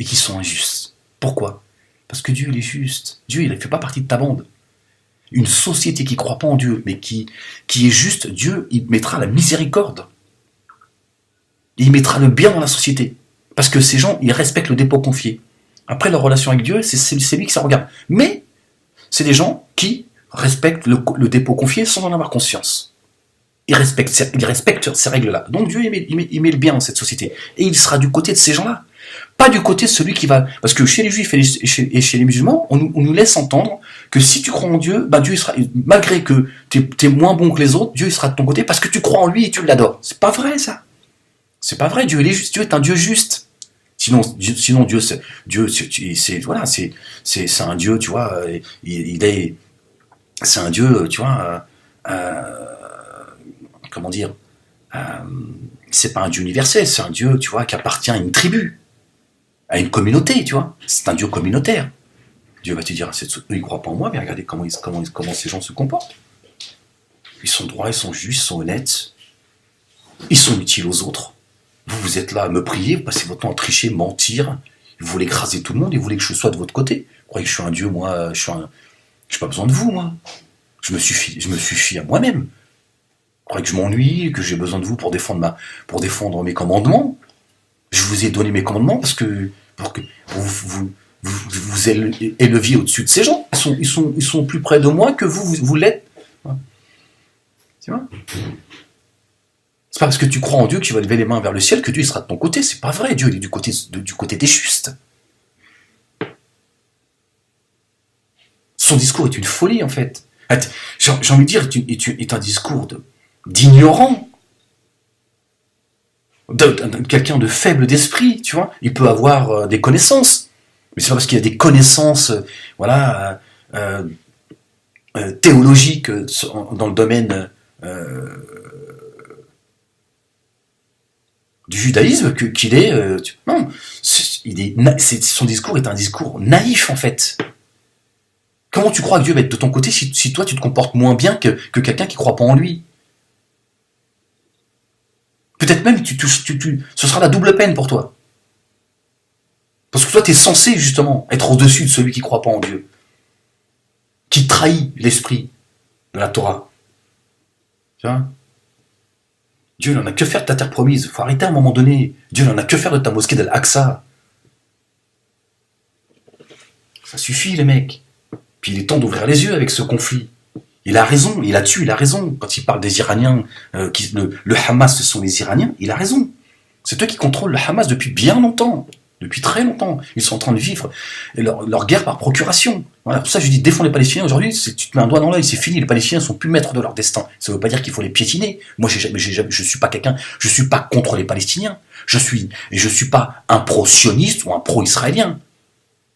et qui sont injustes. Pourquoi? Parce que Dieu, il est juste. Dieu, il ne fait pas partie de ta bande. Une société qui ne croit pas en Dieu, mais qui est juste, Dieu, il mettra la miséricorde. Il mettra le bien dans la société. Parce que ces gens, ils respectent le dépôt confié. Après, leur relation avec Dieu, c'est lui qui ça regarde. Mais, c'est des gens qui respectent le dépôt confié sans en avoir conscience. Il respecte ces règles-là. Donc Dieu, il met le bien dans cette société. Et il sera du côté de ces gens-là. Pas du côté de celui qui va... Parce que chez les juifs et chez les musulmans, on nous laisse entendre que si tu crois en Dieu, bah Dieu sera... Malgré que t'es moins bon que les autres, Dieu il sera de ton côté parce que tu crois en lui et tu l'adores. C'est pas vrai, ça. C'est pas vrai. Dieu, il est juste. Dieu est un Dieu juste. Sinon Dieu, voilà, c'est un Dieu, tu vois, c'est un Dieu, tu vois, comment dire, c'est pas un Dieu universel, c'est un Dieu, tu vois, qui appartient à une tribu, à une communauté, tu vois, c'est un Dieu communautaire. Dieu va te dire, eux ils croient pas en moi, mais regardez comment ces gens se comportent. Ils sont droits, ils sont justes, ils sont honnêtes, ils sont utiles aux autres. Vous êtes là à me prier, vous passez votre temps à tricher, mentir, vous voulez écraser tout le monde, et vous voulez que je sois de votre côté. Vous croyez que je suis un Dieu, moi, j'ai pas besoin de vous, moi. Je me suffis à moi-même. Vous croyez que je m'ennuie, que j'ai besoin de vous pour défendre mes commandements. Je vous ai donné mes commandements pour que vous éleviez au-dessus de ces gens. Ils sont plus près de moi que vous l'êtes. Tu vois ? C'est pas parce que tu crois en Dieu que tu vas lever les mains vers le ciel que Dieu sera de ton côté. C'est pas vrai. Dieu il est du côté des justes. Son discours est une folie, en fait. J'ai envie de dire, est un discours d'ignorant. Quelqu'un de faible d'esprit, tu vois. Il peut avoir des connaissances. Mais c'est pas parce qu'il y a des connaissances, voilà, théologiques dans le domaine du judaïsme qu'il est... non, son discours est un discours naïf, en fait. Comment tu crois que Dieu va être de ton côté si toi, tu te comportes moins bien que quelqu'un qui ne croit pas en lui? Peut-être même, ce sera la double peine pour toi. Parce que toi, tu es censé, justement, être au-dessus de celui qui ne croit pas en Dieu. Qui trahit l'esprit de la Torah. Tu vois? Dieu n'en a que faire de ta terre promise. Il faut arrêter à un moment donné. Dieu n'en a que faire de ta mosquée d'Al-Aqsa. Ça suffit, les mecs. Puis il est temps d'ouvrir les yeux avec ce conflit. Il a raison, il a raison. Quand il parle des Iraniens, le Hamas, ce sont les Iraniens, il a raison. C'est eux qui contrôlent le Hamas depuis bien longtemps. Depuis très longtemps. Ils sont en train de vivre leur guerre par procuration. Voilà, pour ça je dis défends les Palestiniens. Aujourd'hui, tu te mets un doigt dans l'œil, c'est fini. Les Palestiniens ne sont plus maîtres de leur destin. Ça ne veut pas dire qu'il faut les piétiner. Moi, je suis pas quelqu'un, je suis pas contre les Palestiniens. Je suis pas un pro-sioniste ou un pro-israélien.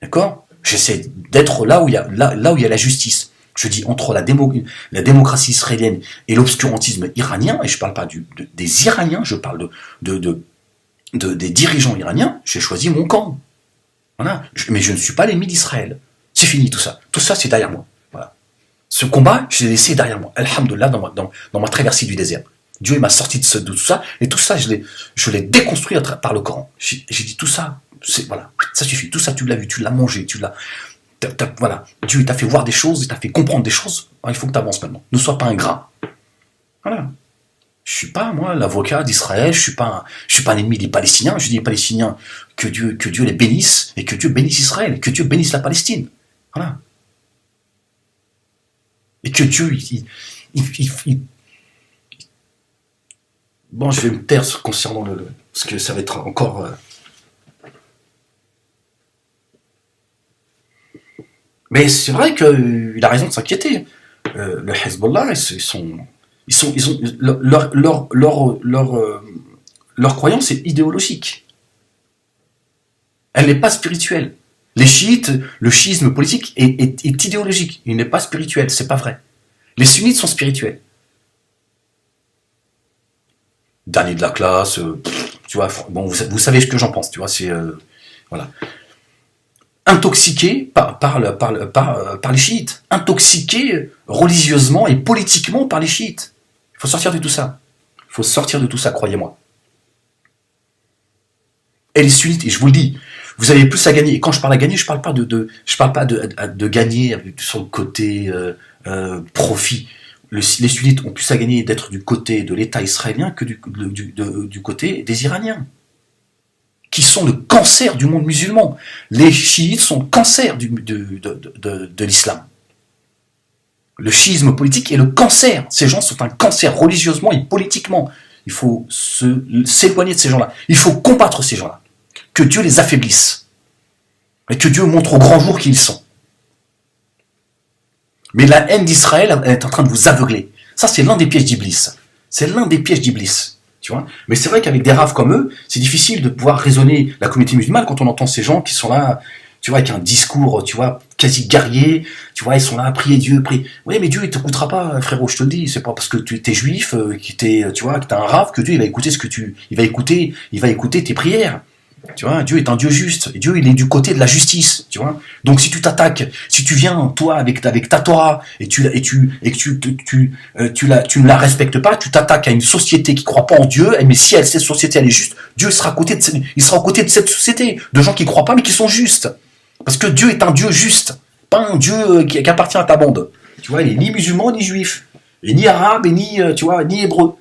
D'accord? J'essaie d'être là où il y a la justice. Je dis entre la démocratie israélienne et l'obscurantisme iranien, et je ne parle pas des Iraniens, je parle des dirigeants iraniens, j'ai choisi mon camp. Voilà. Mais je ne suis pas l'ennemi d'Israël. C'est fini tout ça. Tout ça, c'est derrière moi. Voilà. Ce combat, je l'ai laissé derrière moi. Alhamdoulilah, dans ma traversée du désert. Dieu m'a sorti de tout ça, et tout ça, je l'ai déconstruit par le Coran. J'ai dit tout ça, voilà, ça suffit. Tout ça, tu l'as vu, tu l'as mangé, voilà. Dieu t'a fait voir des choses, il t'a fait comprendre des choses. Alors, il faut que tu avances maintenant. Ne sois pas ingrat. Voilà. Je suis pas, moi, l'avocat d'Israël, je suis pas un ennemi des Palestiniens. Je dis les Palestiniens, que Dieu les bénisse, et que Dieu bénisse Israël, et que Dieu bénisse la Palestine. Voilà. Et que Dieu, bon, je vais me taire concernant parce que ça va être encore... Mais c'est vrai qu'il a raison de s'inquiéter. Le Hezbollah, leur croyance est idéologique. Elle n'est pas spirituelle. Les chiites, le chiisme politique est idéologique. Il n'est pas spirituel, c'est pas vrai. Les sunnites sont spirituels. Dernier de la classe, tu vois, bon, vous savez ce que j'en pense, tu vois, c'est... voilà. Intoxiqués par les chiites, intoxiqués religieusement et politiquement par les chiites. Il faut sortir de tout ça. Il faut sortir de tout ça, croyez-moi. Et les sunnites, et je vous le dis, vous avez plus à gagner. Et quand je parle à gagner, je parle pas de gagner sur le côté profit. Les sunnites ont plus à gagner d'être du côté de l'État israélien que du côté des Iraniens, qui sont le cancer du monde musulman. Les chiites sont le cancer de l'islam. Le chiisme politique est le cancer. Ces gens sont un cancer religieusement et politiquement. Il faut s'éloigner de ces gens-là. Il faut combattre ces gens-là. Que Dieu les affaiblisse. Et que Dieu montre au grand jour qui ils sont. Mais la haine d'Israël est en train de vous aveugler. Ça, c'est l'un des pièges d'Iblis. C'est l'un des pièges d'Iblis. Tu vois. Mais c'est vrai qu'avec des raves comme eux, c'est difficile de pouvoir raisonner la communauté musulmane quand on entend ces gens qui sont là, tu vois, avec un discours, tu vois, quasi guerrier, tu vois, ils sont là à prier Dieu, prier. Oui, mais Dieu, il t'écoutera pas, frérot, je te le dis. C'est pas parce que tu es juif, tu vois, que t'es un rave, que Dieu, il va écouter il va écouter tes prières. Tu vois, Dieu est un Dieu juste. Et Dieu, il est du côté de la justice. Tu vois. Donc, si tu viens, toi, avec ta Torah, et tu ne la respectes pas, tu t'attaques à une société qui croit pas en Dieu, mais si cette société, elle est juste, Dieu sera aux côtés de cette société, de gens qui croient pas, mais qui sont justes. Parce que Dieu est un Dieu juste, pas un Dieu qui appartient à ta bande. Tu vois, il est ni musulman, ni juif, et ni arabe, et ni hébreu.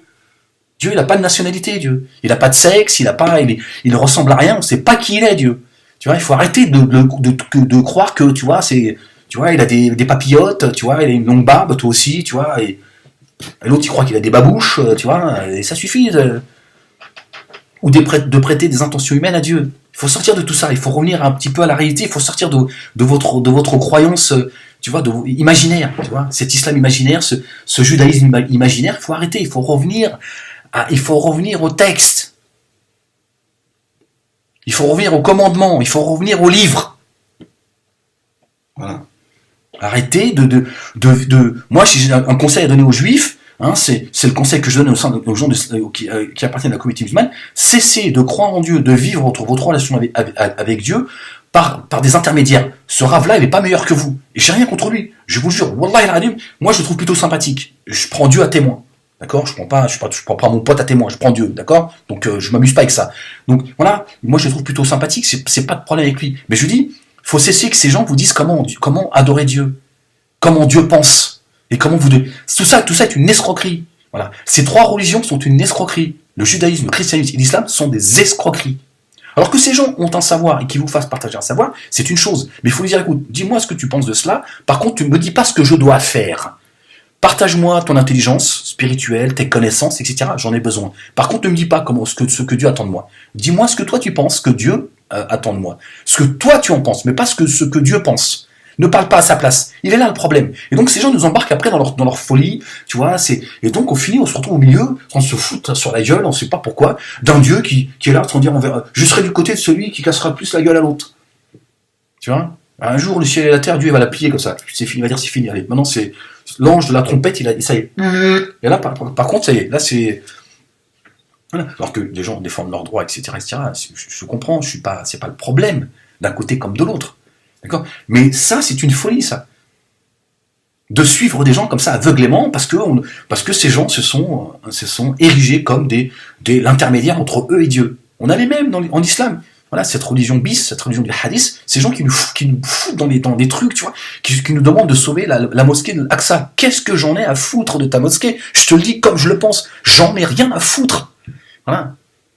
Dieu, il n'a pas de nationalité, Dieu. Il n'a pas de sexe, il ressemble à rien, on ne sait pas qui il est, Dieu. Tu vois, il faut arrêter de croire que, tu vois, il a des papillotes, tu vois, il a une longue barbe, toi aussi, tu vois, et l'autre, il croit qu'il a des babouches, tu vois, et ça suffit ou de prêter des intentions humaines à Dieu. Il faut sortir de tout ça, il faut revenir un petit peu à la réalité, il faut sortir de votre croyance, tu vois, imaginaire, tu vois, cet islam imaginaire, ce judaïsme imaginaire, il faut arrêter, il faut revenir au texte. Il faut revenir au commandement. Il faut revenir au livre. Voilà. Arrêtez moi, si j'ai un conseil à donner aux juifs, Hein, c'est le conseil que je donne aux gens qui appartiennent à la communauté musulmane. Cessez de croire en Dieu, de vivre votre relation avec Dieu par des intermédiaires. Ce rave-là, il n'est pas meilleur que vous. Et j'ai rien contre lui. Je vous jure, Wallah al-Adim, moi je le trouve plutôt sympathique. Je prends Dieu à témoin. D'accord, je prends pas mon pote à témoin, je prends Dieu, d'accord. Donc je m'amuse pas avec ça. Donc voilà, moi je le trouve plutôt sympathique, c'est pas de problème avec lui. Mais je dis, faut cesser que ces gens vous disent comment adorer Dieu, comment Dieu pense et comment vous devez. Tout ça est une escroquerie. Voilà, ces trois religions sont une escroquerie. Le judaïsme, le christianisme et l'islam sont des escroqueries. Alors que ces gens ont un savoir et qu'ils vous fassent partager un savoir, c'est une chose. Mais il faut lui dire, écoute, dis-moi ce que tu penses de cela. Par contre, tu ne me dis pas ce que je dois faire. Partage-moi ton intelligence spirituelle, tes connaissances, etc. J'en ai besoin. Par contre, ne me dis pas ce que Dieu attend de moi. Dis-moi ce que toi tu penses que Dieu attend de moi. Ce que toi tu en penses, mais pas ce que Dieu pense. Ne parle pas à sa place. Il est là le problème. Et donc ces gens nous embarquent après dans leur folie, tu vois. Et donc au final, on se retrouve au milieu, on se fout sur la gueule, on ne sait pas pourquoi, d'un Dieu qui est là, sans dire, je serai du côté de celui qui cassera plus la gueule à l'autre. Tu vois. Un jour, le ciel et la terre, Dieu va la plier comme ça. C'est fini, il va dire c'est fini. Allez, maintenant c'est l'ange de la trompette, ça y est. Et là, par contre, ça y est, là c'est. Voilà. Alors que les gens défendent leurs droits, etc., etc. Je comprends, c'est pas le problème d'un côté comme de l'autre, d'accord. Mais ça, c'est une folie, ça, de suivre des gens comme ça aveuglément, parce que ces gens se sont érigés comme l'intermédiaire entre eux et Dieu. On a les mêmes en islam. Voilà, cette religion cette religion du hadith, ces gens qui nous foutent dans des trucs, tu vois, qui nous demandent de sauver la mosquée de Al-Aqsa. Qu'est-ce que j'en ai à foutre de ta mosquée? Je te le dis comme je le pense, j'en ai rien à foutre. Voilà.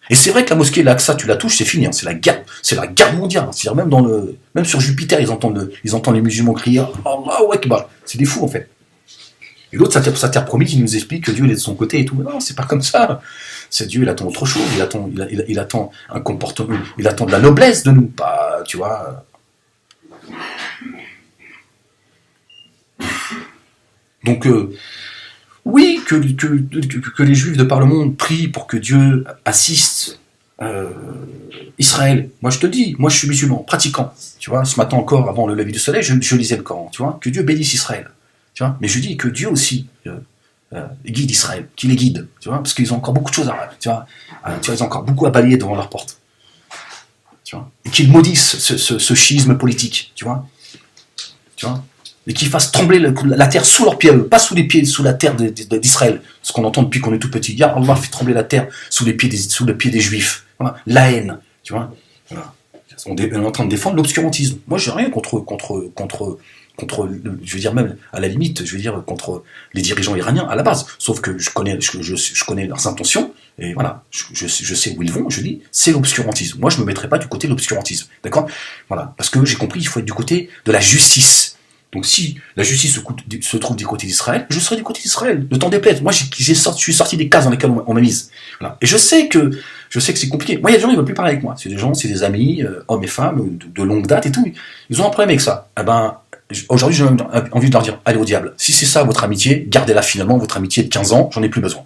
Et c'est vrai que la mosquée de Al-Aqsa, tu la touches, c'est fini, hein, c'est la guerre mondiale. C'est-à-dire même sur Jupiter, ils entendent les musulmans crier Allahu Akbar. C'est des fous en fait. Et l'autre, sa terre promise, il nous explique que Dieu il est de son côté et tout. Mais non, c'est pas comme ça. C'est Dieu, il attend autre chose. Il attend un comportement. Il attend de la noblesse de nous, pas, tu vois. Donc, oui, que les Juifs de par le monde prient pour que Dieu assiste Israël. Moi, je te dis, moi, je suis musulman, pratiquant. Tu vois, ce matin encore, avant le lever du soleil, je lisais le Coran. Tu vois, que Dieu bénisse Israël. Tu vois, mais je dis que Dieu aussi guide Israël, qu'il les guide, tu vois, parce qu'ils ont encore beaucoup de choses tu vois, ils ont encore beaucoup à balayer devant leur porte, tu vois, et qu'ils maudissent ce schisme politique, tu vois, et qu'ils fassent trembler la terre sous leurs pieds, pas sous les pieds, sous la terre d'Israël, ce qu'on entend depuis qu'on est tout petit. Ya Allah fait trembler la terre sous les pieds des Juifs, voilà, la haine, tu vois, voilà. On est en train de défendre l'obscurantisme. Moi, j'ai rien contre, je veux dire même à la limite, je veux dire contre les dirigeants iraniens à la base. Sauf que je connais leurs intentions et voilà, je sais où ils vont. Je dis c'est l'obscurantisme. Moi, je me mettrai pas du côté de l'obscurantisme, d'accord? Voilà, parce que j'ai compris, il faut être du côté de la justice. Donc si la justice se trouve du côté d'Israël, je serai du côté d'Israël. Ne t'en déplaise. Moi, je suis sorti des cases dans lesquelles on m'a mise. Voilà. Et je sais que c'est compliqué. Moi, il y a des gens qui ne veulent plus parler avec moi. C'est des amis, hommes et femmes, de longue date et tout. Ils ont un problème avec ça. Eh ben, aujourd'hui, j'ai envie de leur dire, allez au diable. Si c'est ça votre amitié, gardez-la finalement, votre amitié de 15 ans, j'en ai plus besoin.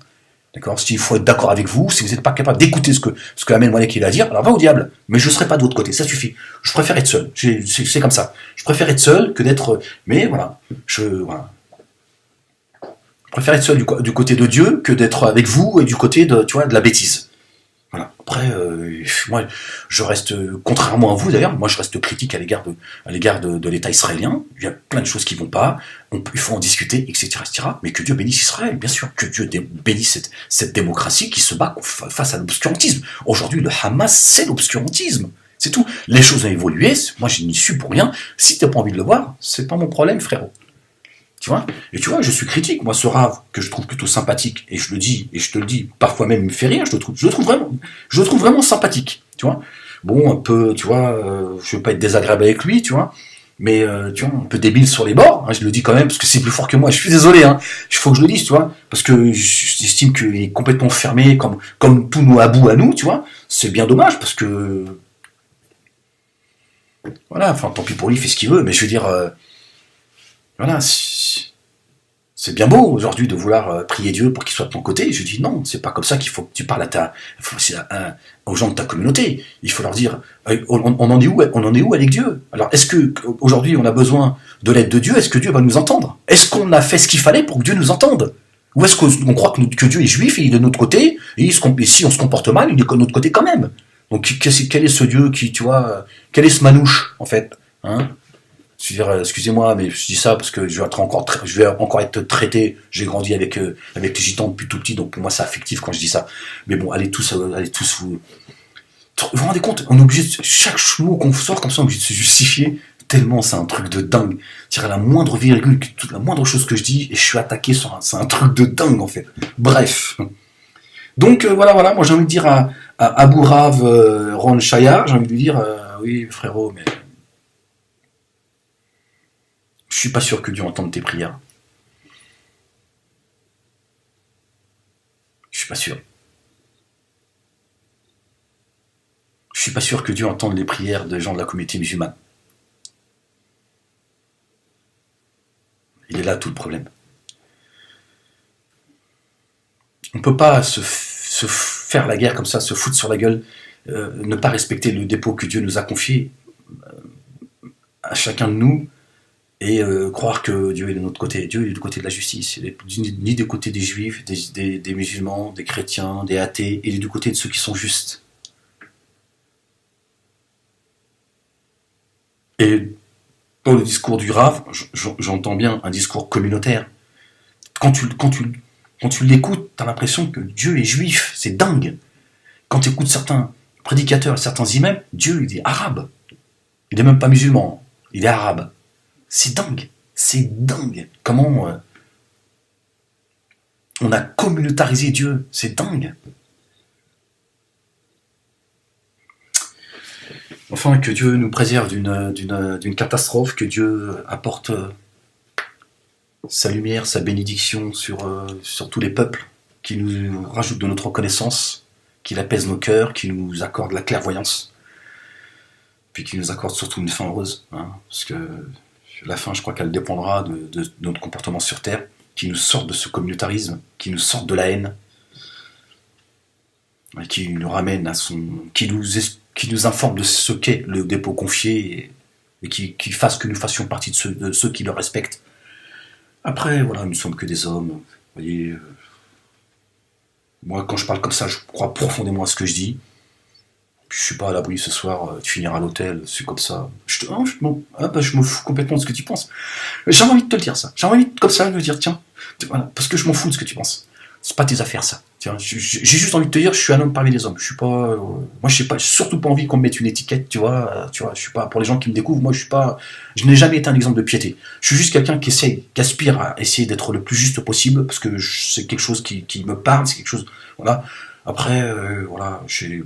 D'accord? S'il faut être d'accord avec vous, si vous n'êtes pas capable d'écouter ce que Amen Malek il a à dire, alors va au diable. Mais je ne serai pas de votre côté, ça suffit. Je préfère être seul. C'est comme ça. Je préfère être seul que d'être. Mais voilà. Voilà. Je préfère être seul du côté de Dieu que d'être avec vous et du côté de la bêtise. Voilà. Après, moi, je reste, contrairement à vous d'ailleurs, moi je reste critique à l'égard de l'État israélien. Il y a plein de choses qui vont pas. Il faut en discuter, etc., etc. Mais que Dieu bénisse Israël, bien sûr, que Dieu bénisse cette démocratie qui se bat face à l'obscurantisme. Aujourd'hui, le Hamas, c'est l'obscurantisme. C'est tout. Les choses ont évolué. Moi, je n'y suis pour rien. Si t'as pas envie de le voir, c'est pas mon problème, frérot. Tu vois, et tu vois, je suis critique. Moi, ce rave que je trouve plutôt sympathique, et je le dis, et je te le dis, parfois même il me fait rire. Je le trouve vraiment sympathique. Tu vois, bon, un peu, tu vois, je veux pas être désagréable avec lui, tu vois, mais tu vois, un peu débile sur les bords. Hein, je le dis quand même parce que c'est plus fort que moi. Je suis désolé, hein. Il faut que je le dise, tu vois, parce que j'estime qu'il est complètement fermé, comme tous nos abous à nous, tu vois. C'est bien dommage parce que voilà. Enfin, tant pis pour lui, il fait ce qu'il veut, mais je veux dire. Voilà, c'est bien beau aujourd'hui de vouloir prier Dieu pour qu'il soit de ton côté. Je dis non, c'est pas comme ça qu'il faut que tu parles aux gens de ta communauté. Il faut leur dire, on en est où avec Dieu? Alors, est-ce que aujourd'hui on a besoin de l'aide de Dieu? Est-ce que Dieu va nous entendre? Est-ce qu'on a fait ce qu'il fallait pour que Dieu nous entende? Ou est-ce qu'on croit que Dieu est juif et il est de notre côté, et si on se comporte mal, il est de notre côté quand même. Donc quel est ce Dieu qui, tu vois, quel est ce manouche, en fait, hein? Je veux dire, excusez-moi, mais je dis ça parce que je vais encore être traité. J'ai grandi avec les gitans depuis tout petit, donc pour moi c'est affectif quand je dis ça. Mais bon, allez tous vous vous rendez compte, on est obligé de, chaque mot qu'on sort comme ça, on est obligé de se justifier, tellement c'est un truc de dingue. C'est-à-dire la moindre virgule, la moindre chose que je dis, et je suis attaqué c'est un truc de dingue en fait. Bref. Donc voilà, moi j'ai envie de dire à Abu Rav Ron Shayar, j'ai envie de lui dire, oui frérot, mais je suis pas sûr que Dieu entende tes prières. Je suis pas sûr. Je suis pas sûr que Dieu entende les prières des gens de la communauté musulmane. Il est là tout le problème. On peut pas se faire la guerre comme ça, se foutre sur la gueule, ne pas respecter le dépôt que Dieu nous a confié à chacun de nous, et croire que Dieu est de notre côté. Dieu est du côté de la justice. Il est ni du côté des juifs, des musulmans, des chrétiens, des athées. Il est du côté de ceux qui sont justes. Et dans le discours du Rav, j'entends bien un discours communautaire. Quand tu l'écoutes, t'as l'impression que Dieu est juif. C'est dingue. Quand tu écoutes certains prédicateurs, certains imams, Dieu il est arabe. Il n'est même pas musulman. Il est arabe. C'est dingue. C'est dingue. Comment on a communautarisé Dieu. C'est dingue. Enfin, que Dieu nous préserve d'une catastrophe, que Dieu apporte sa lumière, sa bénédiction sur tous les peuples, qui nous rajoute de notre reconnaissance, qu'il apaise nos cœurs, qui nous accorde la clairvoyance, puis qui nous accorde surtout une fin heureuse, hein, parce que la fin, je crois qu'elle dépendra de notre comportement sur Terre, qui nous sorte de ce communautarisme, qui nous sorte de la haine, et qui nous ramène à qui nous informe de ce qu'est le dépôt confié, et qui fasse que nous fassions partie de ceux qui le respectent. Après, voilà, nous ne sommes que des hommes, vous voyez. Moi, quand je parle comme ça, je crois profondément à ce que je dis. Je suis pas à l'abri ce soir, tu finiras à l'hôtel, c'est comme ça. Je me fous complètement de ce que tu penses. J'ai envie de te le dire ça. J'ai envie comme ça de me dire, tiens, voilà, parce que je m'en fous de ce que tu penses. C'est pas tes affaires ça. Tiens, j'ai juste envie de te dire, je suis un homme parmi les hommes. Je suis pas, moi j'ai surtout pas envie qu'on me mette une étiquette, tu vois. Je suis pas pour les gens qui me découvrent. Moi je n'ai jamais été un exemple de piété. Je suis juste quelqu'un qui aspire à essayer d'être le plus juste possible parce que c'est quelque chose qui me parle, c'est quelque chose, voilà. Après, voilà, j'ai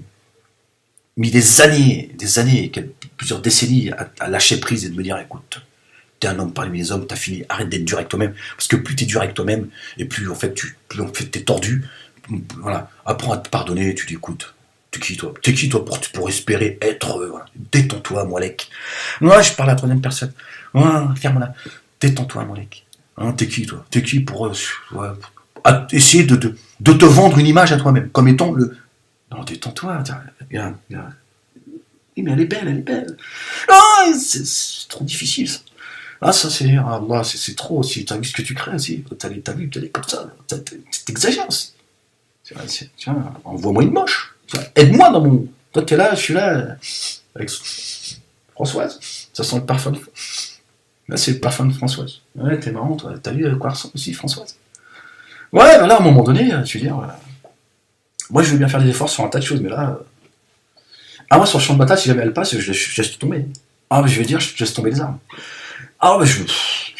mis des années, plusieurs décennies à lâcher prise et de me dire, écoute, t'es un homme parmi les hommes, t'as fini, arrête d'être dur avec toi-même, parce que plus t'es dur avec toi-même, et plus en fait t'es tordu, voilà, apprends à te pardonner, tu dis, écoute, t'es qui toi pour espérer être, voilà, détends-toi, Moalek. Moi, je parle à la troisième personne, voilà, ferme-la, détends-toi, Moalek, hein, t'es qui pour essayer de te vendre une image à toi-même, comme étant non, détends-toi, regarde. Oui, mais elle est belle. Non, c'est trop difficile, ça. Ah, ça, c'est trop aussi. T'as vu ce que tu crées aussi. T'as vu, t'es comme ça. T'exagères aussi. Tiens, envoie-moi une moche. Aide-moi dans mon. Toi, t'es là, je suis là. Avec Françoise. Ça sent le parfum de. Là, c'est le parfum de Françoise. Ouais, t'es marrant, toi. T'as vu à quoi ressemble aussi Françoise? Ouais, bah là, à un moment donné, je veux dire. Moi, je veux bien faire des efforts sur un tas de choses, mais là. Moi, sur le champ de bataille, si jamais elle passe, je laisse tomber. Je vais dire, je laisse tomber les armes.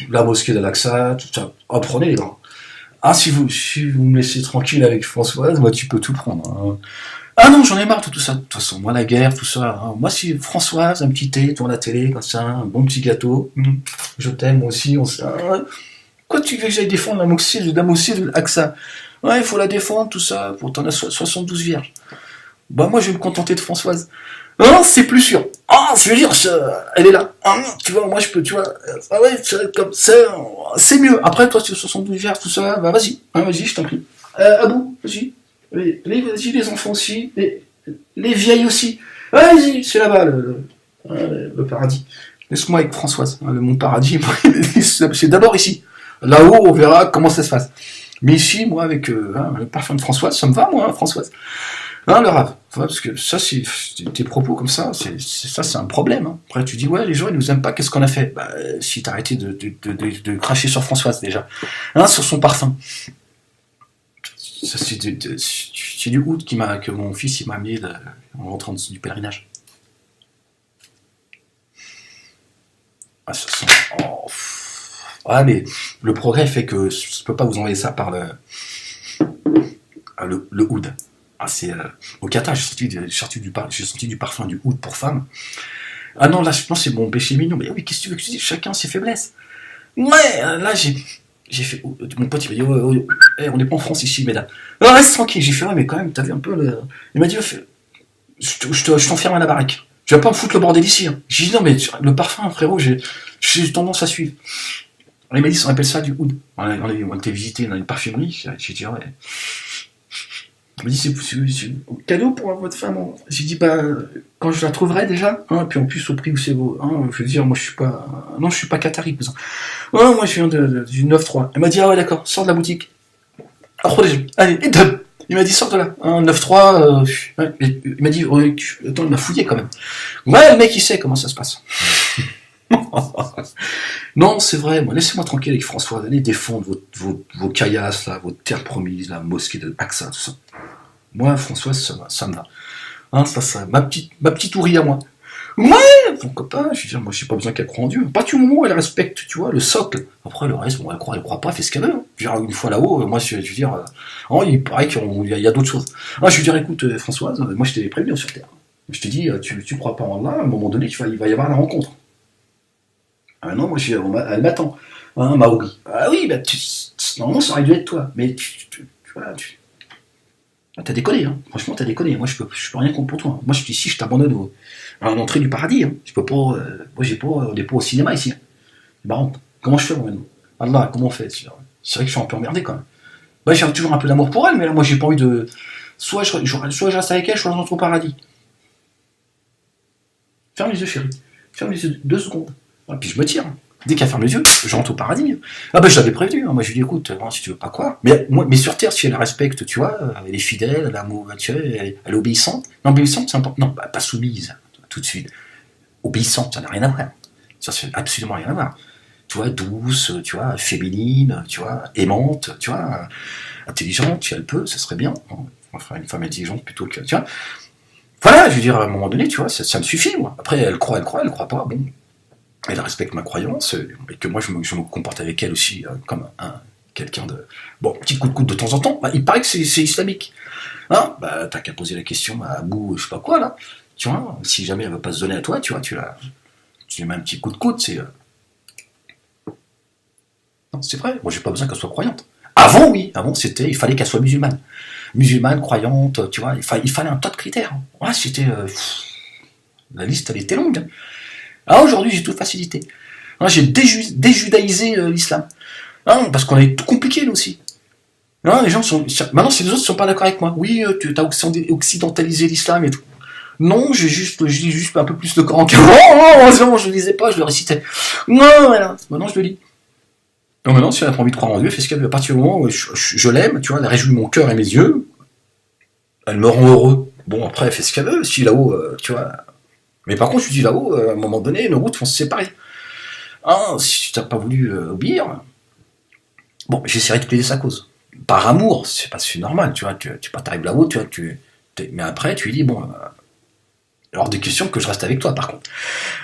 La mosquée d'Al-Aqsa, tout ça. Prenez les grands. Si vous me laissez tranquille avec Françoise, moi, tu peux tout prendre. Non, j'en ai marre de tout ça. De toute façon, moi, la guerre, tout ça. Moi, si Françoise, un petit thé, tourne la télé, comme ça, un bon petit gâteau. Je t'aime, moi aussi, Quoi, tu veux que j'aille défendre la mosquée de l'Aqsa? Ouais, il faut la défendre, tout ça, pour t'en as 72 vierges. Moi, je vais me contenter de Françoise. Non, c'est plus sûr. Je veux dire, elle est là. Tu vois, moi, je peux, tu vois. Ouais, comme ça, c'est mieux. Après, toi, tu as 72 vierges, tout ça, vas-y. Vas-y, je t'en prie. Abou, vas-y. Vas-y, les enfants aussi. Les vieilles aussi. Vas-y, c'est là-bas, le paradis. Laisse-moi avec Françoise. Le monde paradis, c'est d'abord ici. Là-haut, on verra comment ça se passe. Mais ici, moi, avec le parfum de Françoise, ça me va, moi, Françoise. Hein, le rap. Parce que ça, c'est tes propos comme ça, ça, c'est un problème. Hein. Après, tu dis, ouais, les gens, ils nous aiment pas, qu'est-ce qu'on a fait? Bah, si t'as arrêté de cracher sur Françoise, déjà. Hein, sur son parfum. Ça, c'est du oud que mon fils, il m'a amené en rentrant du pèlerinage. Ah, ça sent... Oh, ouais, mais le progrès fait que je peux pas vous envoyer ça par le oud. Ah, c'est au Qatar, j'ai senti du parfum du oud pour femme. Ah non, là, je pense que c'est mon péché mignon. Mais oui, qu'est-ce que tu veux que je dise? Chacun ses faiblesses. Ouais, là, j'ai fait. Mon pote, il m'a dit, on n'est pas en France ici, mesdames. Non, reste tranquille. J'ai fait, ouais, mais quand même, t'as vu un peu le. Il m'a dit, je t'enferme à la baraque. Tu vas pas me foutre le bordel ici. Hein. J'ai dit, non, mais le parfum, frérot, j'ai tendance à suivre. Il m'a dit, on appelle ça du oud. On était visité dans une parfumerie. J'ai dit, ouais. Il m'a dit, c'est cadeau pour votre femme. J'ai dit, bah, quand je la trouverai déjà, hein, puis en plus au prix où c'est beau. Hein, je veux dire, moi je suis pas qatari, cousin. Ouais, moi je viens du 9-3. Elle m'a dit, ah ouais, d'accord, sors de la boutique. Allez, et dub. Il m'a dit, sors de là. Hein, 9-3, ouais. Il m'a dit, attends, il m'a fouillé quand même. Ouais, le mec il sait comment ça se passe. Non, c'est vrai, moi, laissez-moi tranquille avec François, allez défendre vos caillasses, là, vos terres promises, la mosquée de Aqsa, tout ça. Moi, François, ça me va. Hein, ça, ma petite ourie à moi. Ouais, ton copain, je veux dire, moi, j'ai pas besoin qu'elle croie en Dieu. À partir du moment où elle respecte, tu vois, le socle. Après, le reste, bon, elle croit pas, fait ce qu'elle veut. Hein. Je veux dire, une fois là-haut, moi, je veux dire, il paraît qu'il y a d'autres choses. Ah, je veux dire, écoute, Françoise, moi, je t'ai prévenu sur Terre. Je te dis, tu crois pas en Allah, à un moment donné, il va y avoir la rencontre. Ah non, moi, elle m'attend. Hein, Maori. Ah oui, bah, normalement, ça aurait dû être toi. Mais tu vois, ah, t'as déconné, hein. Franchement, t'as déconné. Moi, je peux rien contre pour toi. Moi, ici, je t'abandonne à l'entrée du paradis. Hein. Je peux pas. On n'est pas au cinéma ici. Hein. C'est marrant. Comment je fais, moi, maintenant? Allah, comment on fait? C'est vrai que je suis un peu emmerdé, quand même. Bah, j'ai toujours un peu d'amour pour elle, mais là, moi, j'ai pas envie de. Soit je reste avec elle, soit je rentre au paradis. Ferme les yeux, chérie. Ferme les yeux 2 secondes. Et puis, je me tire. Dès qu'elle ferme les yeux, je rentre au paradis. Ah ben je l'avais prévenu, hein. Moi je lui dis écoute, si tu veux pas quoi. Mais sur Terre, si elle respecte, tu vois, elle est fidèle, elle est obéissante. Non, obéissante, c'est important. Non, bah, pas soumise, tout de suite. Obéissante, ça n'a rien à voir. Ça n'a absolument rien à voir. Tu vois, douce, tu vois, féminine, tu vois, aimante, tu vois, intelligente, si elle peut, ça serait bien. Enfin, une femme intelligente plutôt que, tu vois. Voilà, je veux dire, à un moment donné, tu vois, ça me suffit, moi. Après, elle croit pas, bon. Elle respecte ma croyance, et que moi je me comporte avec elle aussi comme quelqu'un de... Bon, petit coup de coude de temps en temps, bah, il paraît que c'est islamique. Hein, bah, t'as qu'à poser la question à Abou, je sais pas quoi, là. Tu vois, si jamais elle veut pas se donner à toi, tu vois, tu lui mets un petit coup de coude, c'est... Non, c'est vrai, moi j'ai pas besoin qu'elle soit croyante. Avant, oui, il fallait qu'elle soit musulmane. Musulmane, croyante, tu vois, il fallait un tas de critères. Ouais, c'était... la liste, elle était longue. Ah, aujourd'hui, j'ai toute facilité. Hein, j'ai déjudaïsé l'islam. Hein, parce qu'on est tout compliqué, nous aussi. Hein, les gens sont... Maintenant, si les autres ne sont pas d'accord avec moi, oui, tu as occidentalisé l'islam et tout. Non, je lis juste un peu plus le Coran qu'avant. Non, je ne le lisais pas, je le récitais. Non, voilà. Maintenant, je le lis. Donc maintenant, si elle a pas envie de croire en Dieu, fait ce qu'elle veut. À partir du moment où je l'aime, tu vois, elle réjouit mon cœur et mes yeux, elle me rend heureux. Bon, après, elle fait ce qu'elle veut. Si là-haut, tu vois... Mais par contre, je dis là-haut, à un moment donné, nos routes vont se séparer. Hein, si tu n'as pas voulu obéir, bon, j'essaierai de plaider sa cause. Par amour, c'est normal, tu vois, tu arrives là-haut, tu vois, mais après, tu lui dis, bon, hors de question que je reste avec toi, par contre.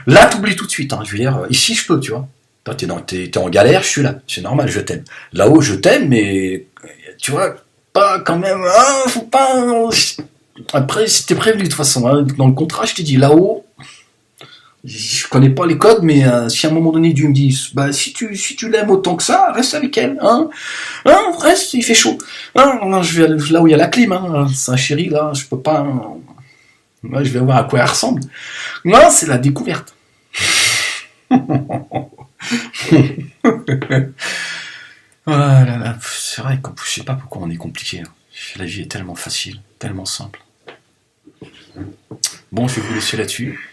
Là, t'oublies tout de suite, hein, je veux dire, ici, je peux, tu vois. Toi, t'es en galère, je suis là, c'est normal, je t'aime. Là-haut, je t'aime, mais, tu vois, pas quand même, hein, faut pas... Après, c'était prévenu, de toute façon, hein, dans le contrat, je t'ai dit, là-haut, je connais pas les codes, mais si à un moment donné Dieu me dit, bah si tu l'aimes autant que ça, reste avec elle, hein, reste, il fait chaud, hein, non, je vais là où il y a la clim, hein, c'est un chéri là, je peux pas, là, je vais voir à quoi elle ressemble, non, c'est la découverte. Ah là là, c'est vrai que je sais pas pourquoi on est compliqué, hein. La vie est tellement facile, tellement simple. Bon, je vais vous laisser là-dessus.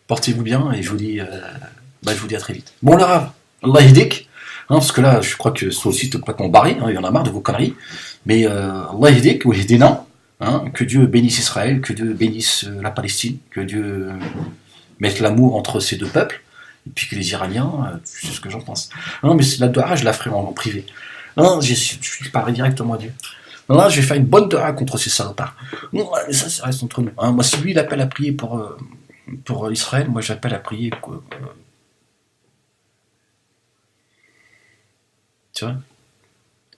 Portez-vous bien et je vous dis à très vite. Bon, le Rav, Allah yahdik. Parce que là, je crois que sur le site est complètement barré, il y en a marre de vos conneries. Mais Allah yahdik wa yahdina, que Dieu bénisse Israël, que Dieu bénisse la Palestine, que Dieu mette l'amour entre ces deux peuples, et puis que les Iraniens, c'est ce que j'en pense. Non, mais la doha, je la ferai en privé. Non, je parlerai directement à Dieu. Non, là, je vais faire une bonne doha contre ces salopards. Non, mais ça reste entre nous. Moi, si lui, il appelle à prier pour Israël, moi, j'appelle à prier, quoi. Tu vois,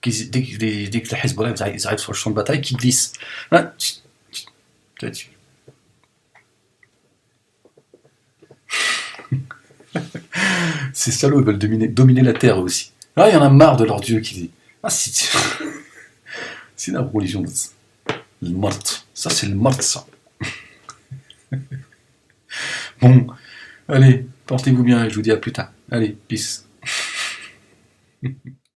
dès que le Hezbollah ils arrivent sur le champ de bataille, qu'ils glissent. Hein, ces salauds veulent dominer la terre aussi. Là, il y en a marre de leur Dieu qui dit ah, c'est la religion de le mort. Ça, c'est le mort, ça. Bon, allez, portez-vous bien et je vous dis à plus tard. Allez, peace.